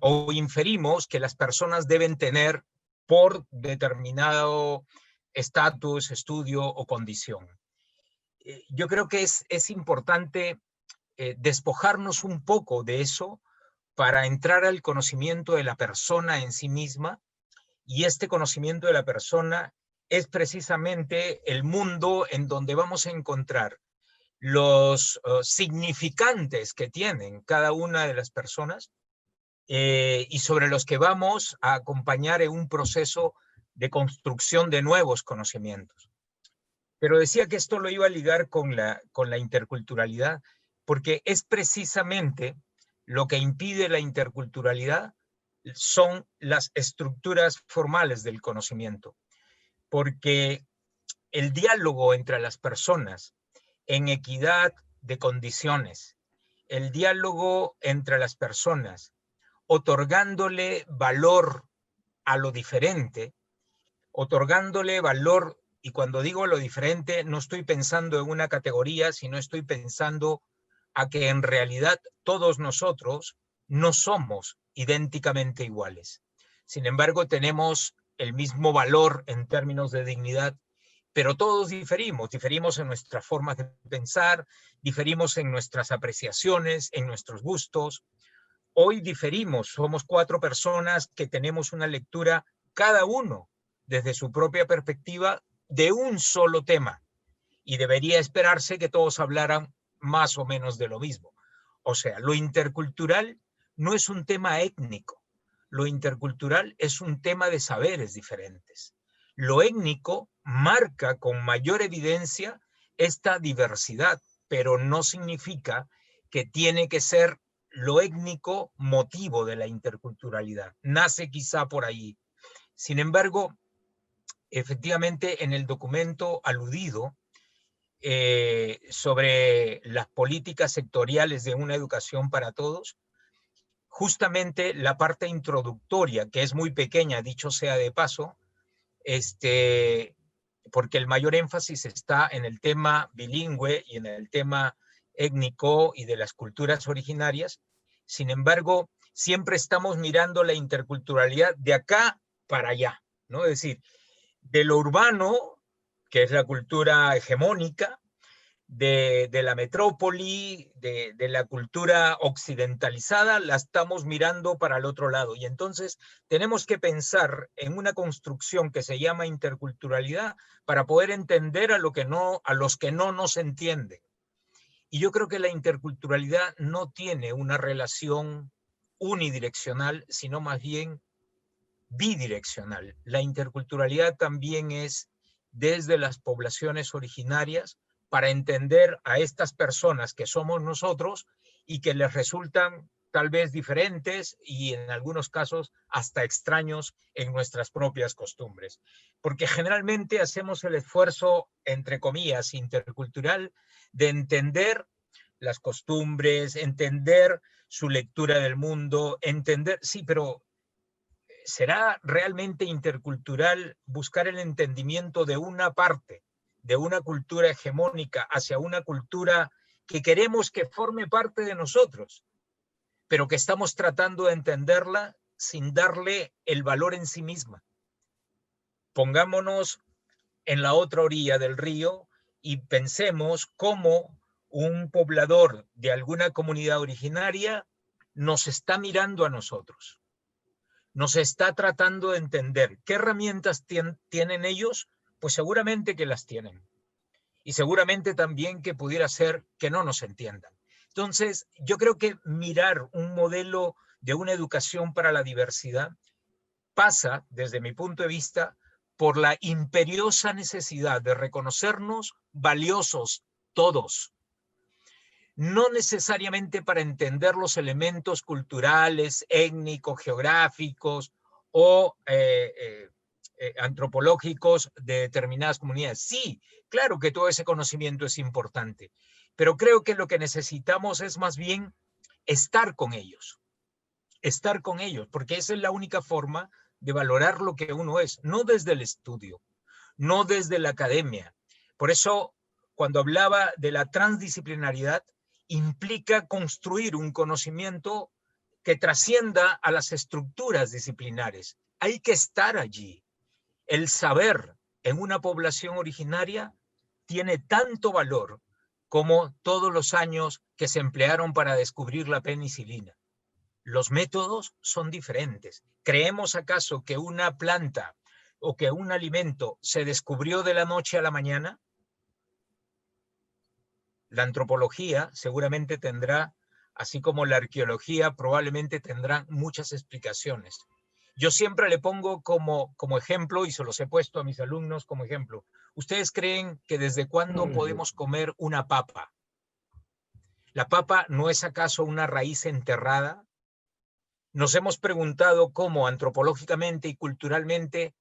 o inferimos que las personas deben tener por determinado estatus, estudio o condición. Yo creo que es importante despojarnos un poco de eso para entrar al conocimiento de la persona en sí misma, y este conocimiento de la persona es precisamente el mundo en donde vamos a encontrar los significantes que tienen cada una de las personas y sobre los que vamos a acompañar en un proceso de construcción de nuevos conocimientos. Pero decía que esto lo iba a ligar con la interculturalidad, porque es precisamente lo que impide la interculturalidad son las estructuras formales del conocimiento, porque el diálogo entre las personas en equidad de condiciones, el diálogo entre las personas, otorgándole valor a lo diferente, otorgándole valor, y cuando digo lo diferente, no estoy pensando en una categoría, sino estoy pensando a que en realidad todos nosotros no somos idénticamente iguales. Sin embargo, tenemos el mismo valor en términos de dignidad, pero todos diferimos en nuestras formas de pensar, diferimos en nuestras apreciaciones, en nuestros gustos. Hoy diferimos, somos 4 personas que tenemos una lectura, cada uno desde su propia perspectiva, de un solo tema. Y debería esperarse que todos hablaran más o menos de lo mismo. O sea, lo intercultural no es un tema étnico. Lo intercultural es un tema de saberes diferentes. Lo étnico marca con mayor evidencia esta diversidad, pero no significa que tiene que ser lo étnico motivo de la interculturalidad. Nace quizá por ahí. Sin embargo, efectivamente, en el documento aludido sobre las políticas sectoriales de una educación para todos, justamente la parte introductoria, que es muy pequeña, dicho sea de paso, porque el mayor énfasis está en el tema bilingüe y en el tema étnico y de las culturas originarias. Sin embargo, siempre estamos mirando la interculturalidad de acá para allá, ¿no? Es decir, de lo urbano, que es la cultura hegemónica, de la metrópoli, de la cultura occidentalizada, la estamos mirando para el otro lado. Y entonces tenemos que pensar en una construcción que se llama interculturalidad para poder entender a los que no nos entienden. Y yo creo que la interculturalidad no tiene una relación unidireccional, sino más bien bidireccional. La interculturalidad también es desde las poblaciones originarias para entender a estas personas que somos nosotros y que les resultan tal vez diferentes y en algunos casos hasta extraños en nuestras propias costumbres. Porque generalmente hacemos el esfuerzo, entre comillas, intercultural, de entender las costumbres, entender su lectura del mundo, entender, sí, pero ¿será realmente intercultural buscar el entendimiento de una parte, de una cultura hegemónica hacia una cultura que queremos que forme parte de nosotros, pero que estamos tratando de entenderla sin darle el valor en sí misma? Pongámonos en la otra orilla del río y pensemos cómo un poblador de alguna comunidad originaria nos está mirando a nosotros. Nos está tratando de entender qué herramientas tienen ellos, pues seguramente que las tienen. Y seguramente también que pudiera ser que no nos entiendan. Entonces, yo creo que mirar un modelo de una educación para la diversidad pasa, desde mi punto de vista, por la imperiosa necesidad de reconocernos valiosos todos. No necesariamente para entender los elementos culturales, étnicos, geográficos o antropológicos de determinadas comunidades. Sí, claro que todo ese conocimiento es importante, pero creo que lo que necesitamos es más bien estar con ellos, porque esa es la única forma de valorar lo que uno es, no desde el estudio, no desde la academia. Por eso, cuando hablaba de la transdisciplinariedad, implica construir un conocimiento que trascienda a las estructuras disciplinares. Hay que estar allí. El saber en una población originaria tiene tanto valor como todos los años que se emplearon para descubrir la penicilina. Los métodos son diferentes. ¿Creemos acaso que una planta o que un alimento se descubrió de la noche a la mañana? la antropología seguramente tendrá, así como la arqueología, probablemente tendrán muchas explicaciones. Yo siempre le pongo como ejemplo, y se los he puesto a mis alumnos como ejemplo, ¿ustedes creen que desde cuándo podemos comer una papa? ¿La papa no es acaso una raíz enterrada? Nos hemos preguntado cómo antropológicamente y culturalmente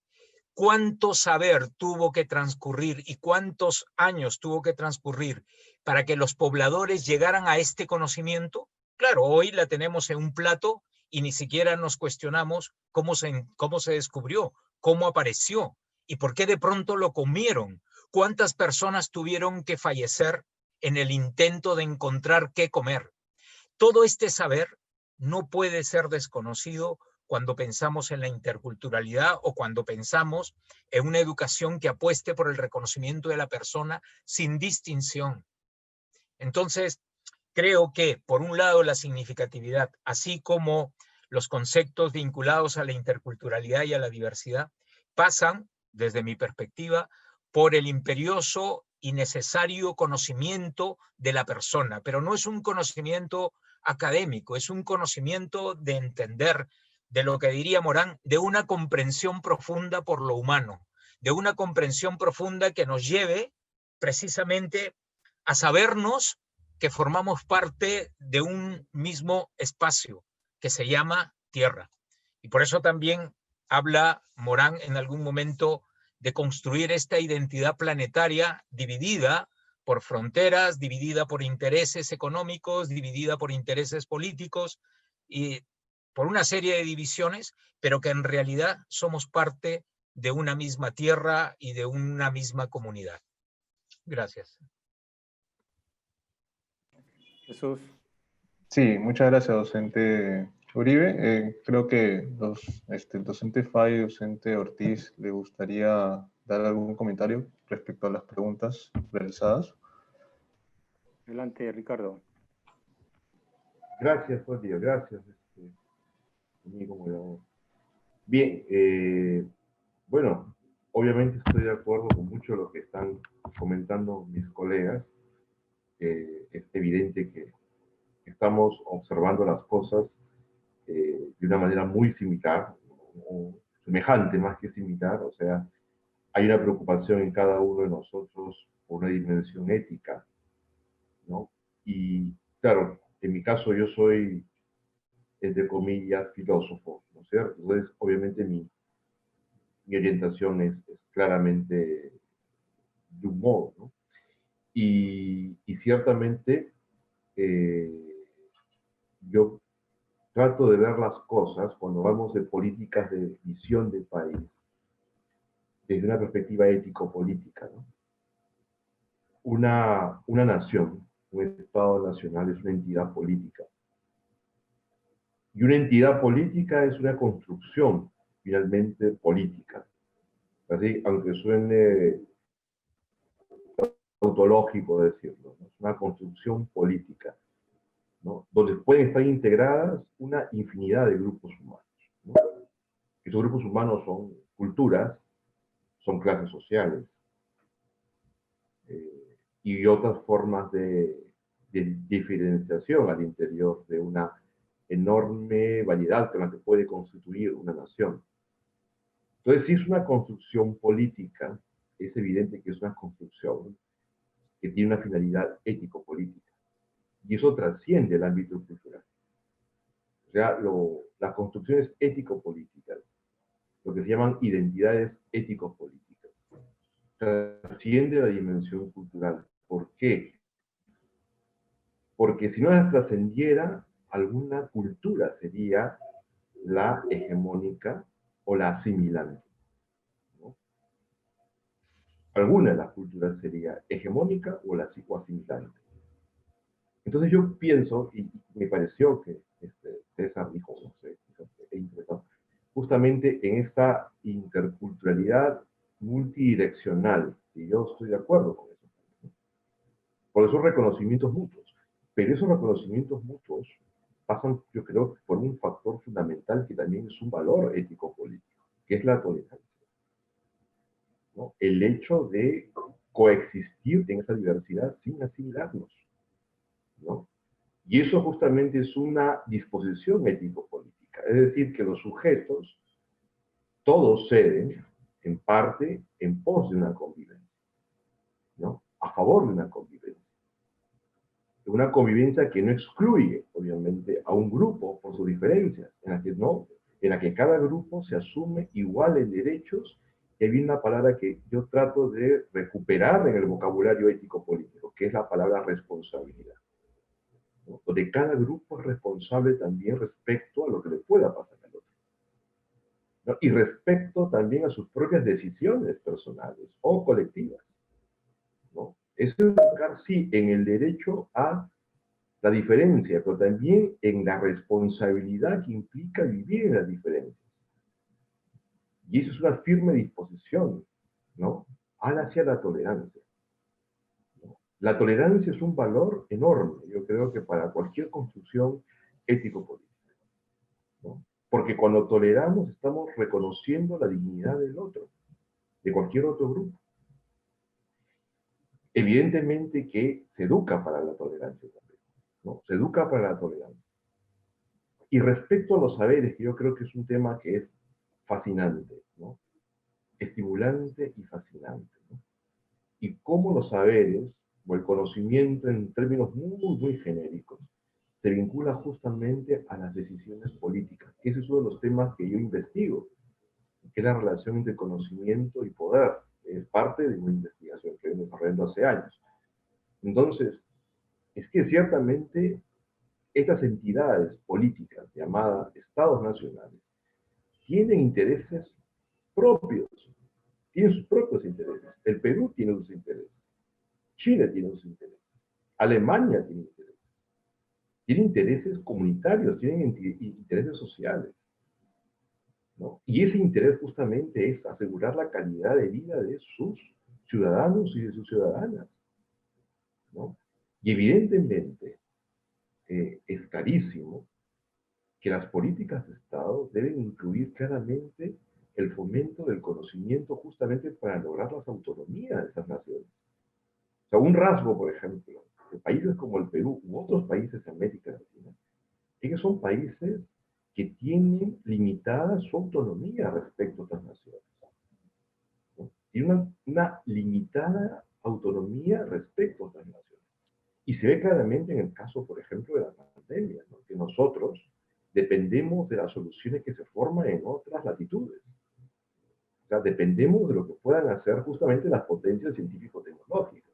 cuánto saber tuvo que transcurrir y cuántos años tuvo que transcurrir para que los pobladores llegaran a este conocimiento. Claro, hoy la tenemos en un plato y ni siquiera nos cuestionamos cómo se descubrió, cómo apareció y por qué de pronto lo comieron. ¿Cuántas personas tuvieron que fallecer en el intento de encontrar qué comer? Todo este saber no puede ser desconocido cuando pensamos en la interculturalidad o cuando pensamos en una educación que apueste por el reconocimiento de la persona sin distinción. Entonces, creo que, por un lado, la significatividad, así como los conceptos vinculados a la interculturalidad y a la diversidad, pasan, desde mi perspectiva, por el imperioso y necesario conocimiento de la persona, pero no es un conocimiento académico, es un conocimiento de entender, de lo que diría Morán, de una comprensión profunda por lo humano, de una comprensión profunda que nos lleve precisamente a sabernos que formamos parte de un mismo espacio que se llama Tierra. Y por eso también habla Morán en algún momento de construir esta identidad planetaria dividida por fronteras, dividida por intereses económicos, dividida por intereses políticos y por una serie de divisiones, pero que en realidad somos parte de una misma tierra y de una misma comunidad. Gracias. Jesús. Sí, muchas gracias, docente Uribe. Creo que el docente Fay y el docente Ortiz le gustaría dar algún comentario respecto a las preguntas realizadas. Adelante, Ricardo. Gracias, Claudio, gracias. Bien, bueno, obviamente estoy de acuerdo con mucho de lo que están comentando mis colegas. Es evidente que estamos observando las cosas de una manera muy similar, o semejante más que similar, o sea, hay una preocupación en cada uno de nosotros por una dimensión ética, ¿no? Y claro, en mi caso yo soy, entre comillas, filósofo, ¿no es cierto? Entonces, obviamente mi orientación es claramente de un modo, ¿no? Y ciertamente yo trato de ver las cosas cuando hablamos de políticas de visión del país desde una perspectiva ético-política, ¿no? Una nación, un Estado nacional es una entidad política. Y una entidad política es una construcción finalmente política. Así, aunque suene tautológico decirlo, ¿no? Es una construcción política, ¿no? Donde pueden estar integradas una infinidad de grupos humanos, ¿no? Esos grupos humanos son culturas, son clases sociales y otras formas de diferenciación al interior de una enorme variedad con la que puede constituir una nación. Entonces, si es una construcción política, es evidente que es una construcción que tiene una finalidad ético-política. Y eso trasciende el ámbito cultural. O sea, las construcciones ético-políticas, lo que se llaman identidades ético-políticas, trasciende la dimensión cultural. ¿Por qué? Porque si no las trascendiera, alguna cultura sería la hegemónica o la asimilante, ¿no? Alguna de las culturas sería hegemónica o la asimilante. Entonces yo pienso, y me pareció que César dijo, no sé, justamente en esta interculturalidad multidireccional, y yo estoy de acuerdo con eso, ¿no? Por esos reconocimientos mutuos. Pero esos reconocimientos mutuos pasan, yo creo, por un factor fundamental que también es un valor ético-político, que es la tolerancia, ¿no? El hecho de coexistir en esa diversidad sin asimilarnos. ¿no? Y eso justamente es una disposición ético-política. Es decir, que los sujetos todos ceden, en parte, en pos de una convivencia, ¿no? A favor de una convivencia. Una convivencia que no excluye, obviamente, a un grupo por sus diferencias, en la que cada grupo se asume igual en derechos, y hay una palabra que yo trato de recuperar en el vocabulario ético-político, que es la palabra responsabilidad, ¿no? Donde cada grupo es responsable también respecto a lo que le pueda pasar al otro, ¿no? Y respecto también a sus propias decisiones personales o colectivas, ¿no? Eso es buscar, sí, en el derecho a la diferencia, pero también en la responsabilidad que implica vivir en las diferencias. Y eso es una firme disposición, ¿no? Hacia la tolerancia, ¿no? La tolerancia es un valor enorme, yo creo que para cualquier construcción ético-política, ¿no? Porque cuando toleramos estamos reconociendo la dignidad del otro, de cualquier otro grupo. Evidentemente que se educa para la tolerancia también, ¿no? Se educa para la tolerancia. Y respecto a los saberes, que yo creo que es un tema que es fascinante, ¿no? Estimulante y fascinante, ¿no? Y cómo los saberes, o el conocimiento en términos muy, muy genéricos, se vincula justamente a las decisiones políticas. Ese es uno de los temas que yo investigo, que es la relación entre conocimiento y poder. Es parte de una investigación que vengo desarrollando hace años. Entonces, es que ciertamente estas entidades políticas llamadas Estados nacionales tienen intereses propios, tienen sus propios intereses. El Perú tiene sus intereses, Chile tiene sus intereses, Alemania tiene intereses. Tienen intereses comunitarios, tienen intereses sociales, ¿no? Y ese interés justamente es asegurar la calidad de vida de sus ciudadanos y de sus ciudadanas, ¿no? Y evidentemente es clarísimo que las políticas de Estado deben incluir claramente el fomento del conocimiento justamente para lograr las autonomías de esas naciones. O sea, un rasgo, por ejemplo, de países como el Perú u otros países de América Latina, es que son países que tienen limitada su autonomía respecto a otras naciones, ¿no? Tienen una limitada autonomía respecto a otras naciones. Y se ve claramente en el caso, por ejemplo, de la pandemia, ¿no? Que nosotros dependemos de las soluciones que se forman en otras latitudes. O sea, dependemos de lo que puedan hacer justamente las potencias científico-tecnológicas,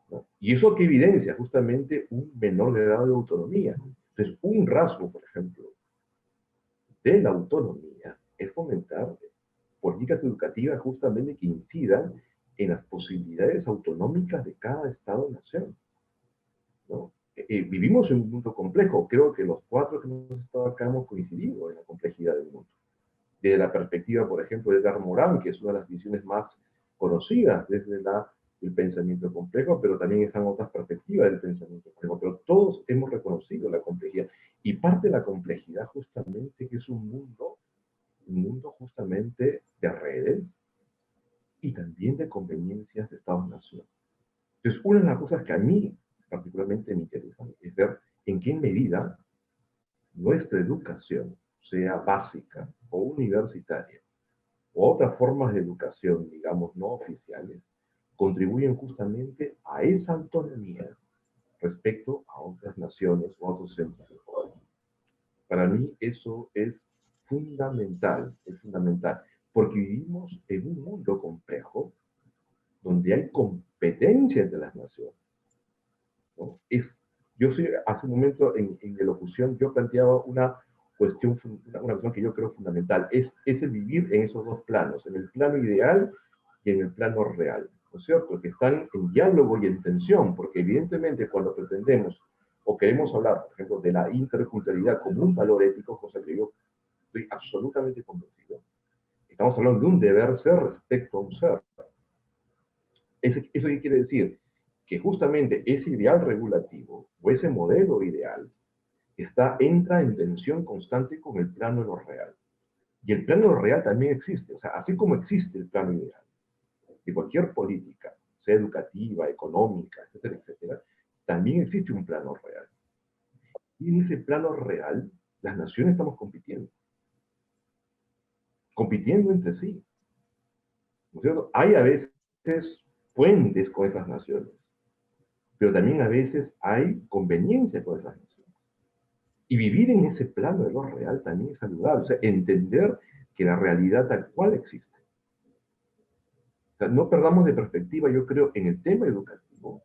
¿no? Y eso que evidencia justamente un menor grado de autonomía. Entonces, un rasgo, por ejemplo, de la autonomía es fomentar políticas educativas justamente que incidan en las posibilidades autonómicas de cada Estado-nación, ¿no? Vivimos en un mundo complejo. Creo que los cuatro que hemos estado acá hemos coincidido en la complejidad del mundo. Desde la perspectiva, por ejemplo, de Edgar Morin, que es una de las visiones más conocidas desde el pensamiento complejo, pero también están otras perspectivas del pensamiento complejo. Pero todos hemos reconocido la complejidad. Y parte de la complejidad justamente que es un mundo justamente de redes y también de conveniencias de Estados-nación. Entonces, una de las cosas que a mí particularmente me interesa es ver en qué medida nuestra educación, sea básica o universitaria, o otras formas de educación, digamos, no oficiales, contribuyen justamente a esa autonomía respecto a otras naciones o a otros centros de poder. Para mí eso es fundamental, porque vivimos en un mundo complejo donde hay competencia entre las naciones, ¿no? Hace un momento en la locución yo planteaba una cuestión que yo creo fundamental, es el vivir en esos dos planos, en el plano ideal y en el plano real, ¿no es cierto? Que están en diálogo y en tensión, porque evidentemente cuando pretendemos o queremos hablar, por ejemplo, de la interculturalidad como un valor ético, cosa que yo estoy absolutamente convencido, estamos hablando de un deber ser respecto a un ser. ¿Eso qué quiere decir? Que justamente ese ideal regulativo o ese modelo ideal entra en tensión constante con el plano de lo real. Y el plano de lo real también existe. O sea, así como existe el plano ideal de cualquier política, sea educativa, económica, etcétera, etcétera, también también existe un plano real. Y en ese plano real, las naciones estamos compitiendo entre sí, ¿no es cierto? Hay a veces puentes con esas naciones, pero también a veces hay conveniencia con esas naciones. Y vivir en ese plano de lo real también es saludable, o sea, entender que la realidad tal cual existe. O sea, no perdamos de perspectiva, yo creo, en el tema educativo,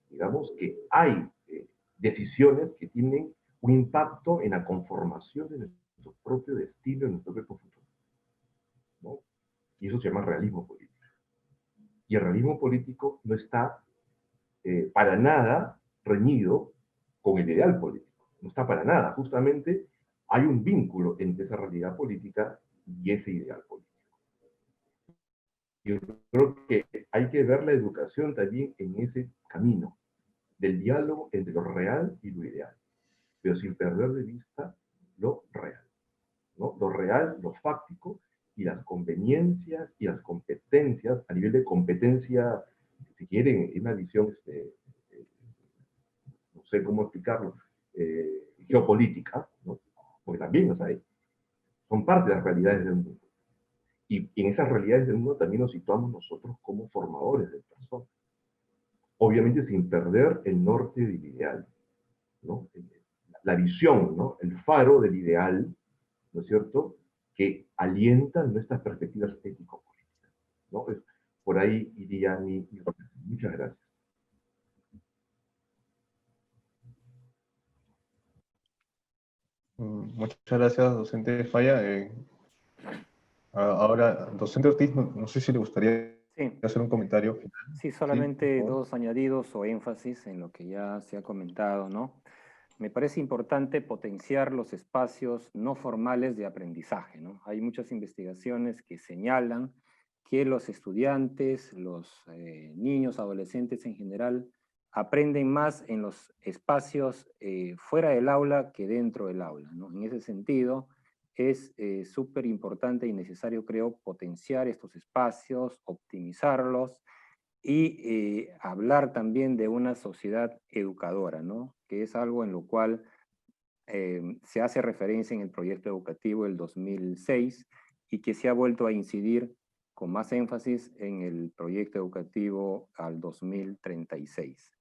digamos que hay decisiones que tienen un impacto en la conformación de nuestro propio destino, en nuestro propio futuro, ¿no? Y eso se llama realismo político. Y el realismo político no está para nada reñido con el ideal político. No está para nada. Justamente hay un vínculo entre esa realidad política y ese ideal político. Yo creo que hay que ver la educación también en ese camino del diálogo entre lo real y lo ideal, pero sin perder de vista lo real, ¿no? Lo real, lo fáctico, y las conveniencias y las competencias, a nivel de competencia, si quieren, en una visión, no sé cómo explicarlo, geopolítica, ¿no? Porque también los hay, son parte de las realidades del mundo. Y en esas realidades del mundo también nos situamos nosotros como formadores de personas. Obviamente sin perder el norte del ideal, ¿no? La visión, ¿no? El faro del ideal, ¿no es cierto?, que alienta nuestras perspectivas ético-políticas, ¿no? Por ahí iría mi reflexión. Muchas gracias. Muchas gracias, docente Falla. Ahora, docente Ortiz, no sé si le gustaría Sí. hacer un comentario. Sí, solamente Sí, dos añadidos o énfasis en lo que ya se ha comentado, ¿no? Me parece importante potenciar los espacios no formales de aprendizaje, ¿no? Hay muchas investigaciones que señalan que los estudiantes, los niños, adolescentes en general, aprenden más en los espacios fuera del aula que dentro del aula, ¿no? En ese sentido, es súper importante y necesario, creo, potenciar estos espacios, optimizarlos, y hablar también de una sociedad educadora, ¿no? Que es algo en lo cual se hace referencia en el proyecto educativo del 2006 y que se ha vuelto a incidir con más énfasis en el proyecto educativo al 2036.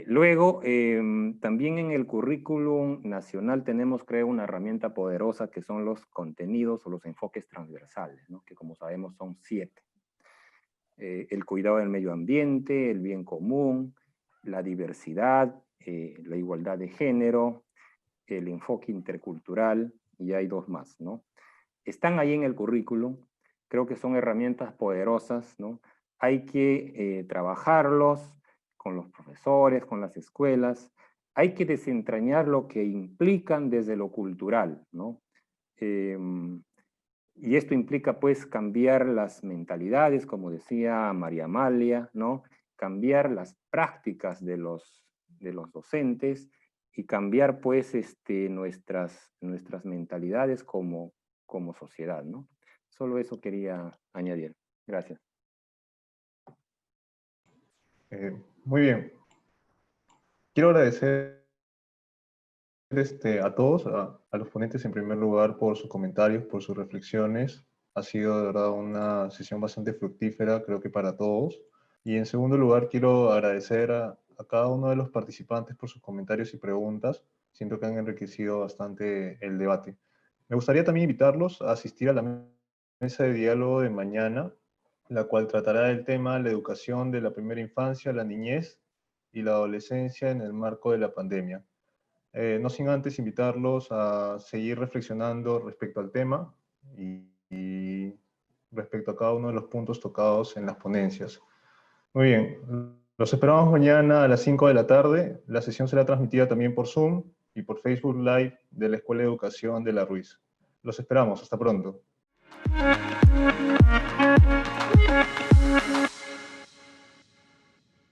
Luego, también en el currículum nacional tenemos, creo, una herramienta poderosa que son los contenidos o los enfoques transversales, ¿no? Que como sabemos son 7. El cuidado del medio ambiente, el bien común, la diversidad, la igualdad de género, el enfoque intercultural, y hay 2 más, ¿no? Están ahí en el currículum, creo que son herramientas poderosas, ¿no? Hay que trabajarlos con los profesores, con las escuelas, hay que desentrañar lo que implican desde lo cultural, ¿no? Y esto implica, pues, cambiar las mentalidades, como decía María Amalia, ¿no? Cambiar las prácticas de los docentes y cambiar, pues, nuestras mentalidades como sociedad, ¿no? Solo eso quería añadir. Gracias. Muy bien. Quiero agradecer a todos, a los ponentes en primer lugar por sus comentarios, por sus reflexiones. Ha sido de verdad una sesión bastante fructífera, creo que para todos. Y en segundo lugar, quiero agradecer a cada uno de los participantes por sus comentarios y preguntas. Siento que han enriquecido bastante el debate. Me gustaría también invitarlos a asistir a la mesa de diálogo de mañana, la cual tratará del tema la educación de la primera infancia, la niñez y la adolescencia en el marco de la pandemia. No sin antes invitarlos a seguir reflexionando respecto al tema y respecto a cada uno de los puntos tocados en las ponencias. Muy bien, los esperamos mañana a las 5 de la tarde. La sesión será transmitida también por Zoom y por Facebook Live de la Escuela de Educación de la Ruiz. Los esperamos, hasta pronto.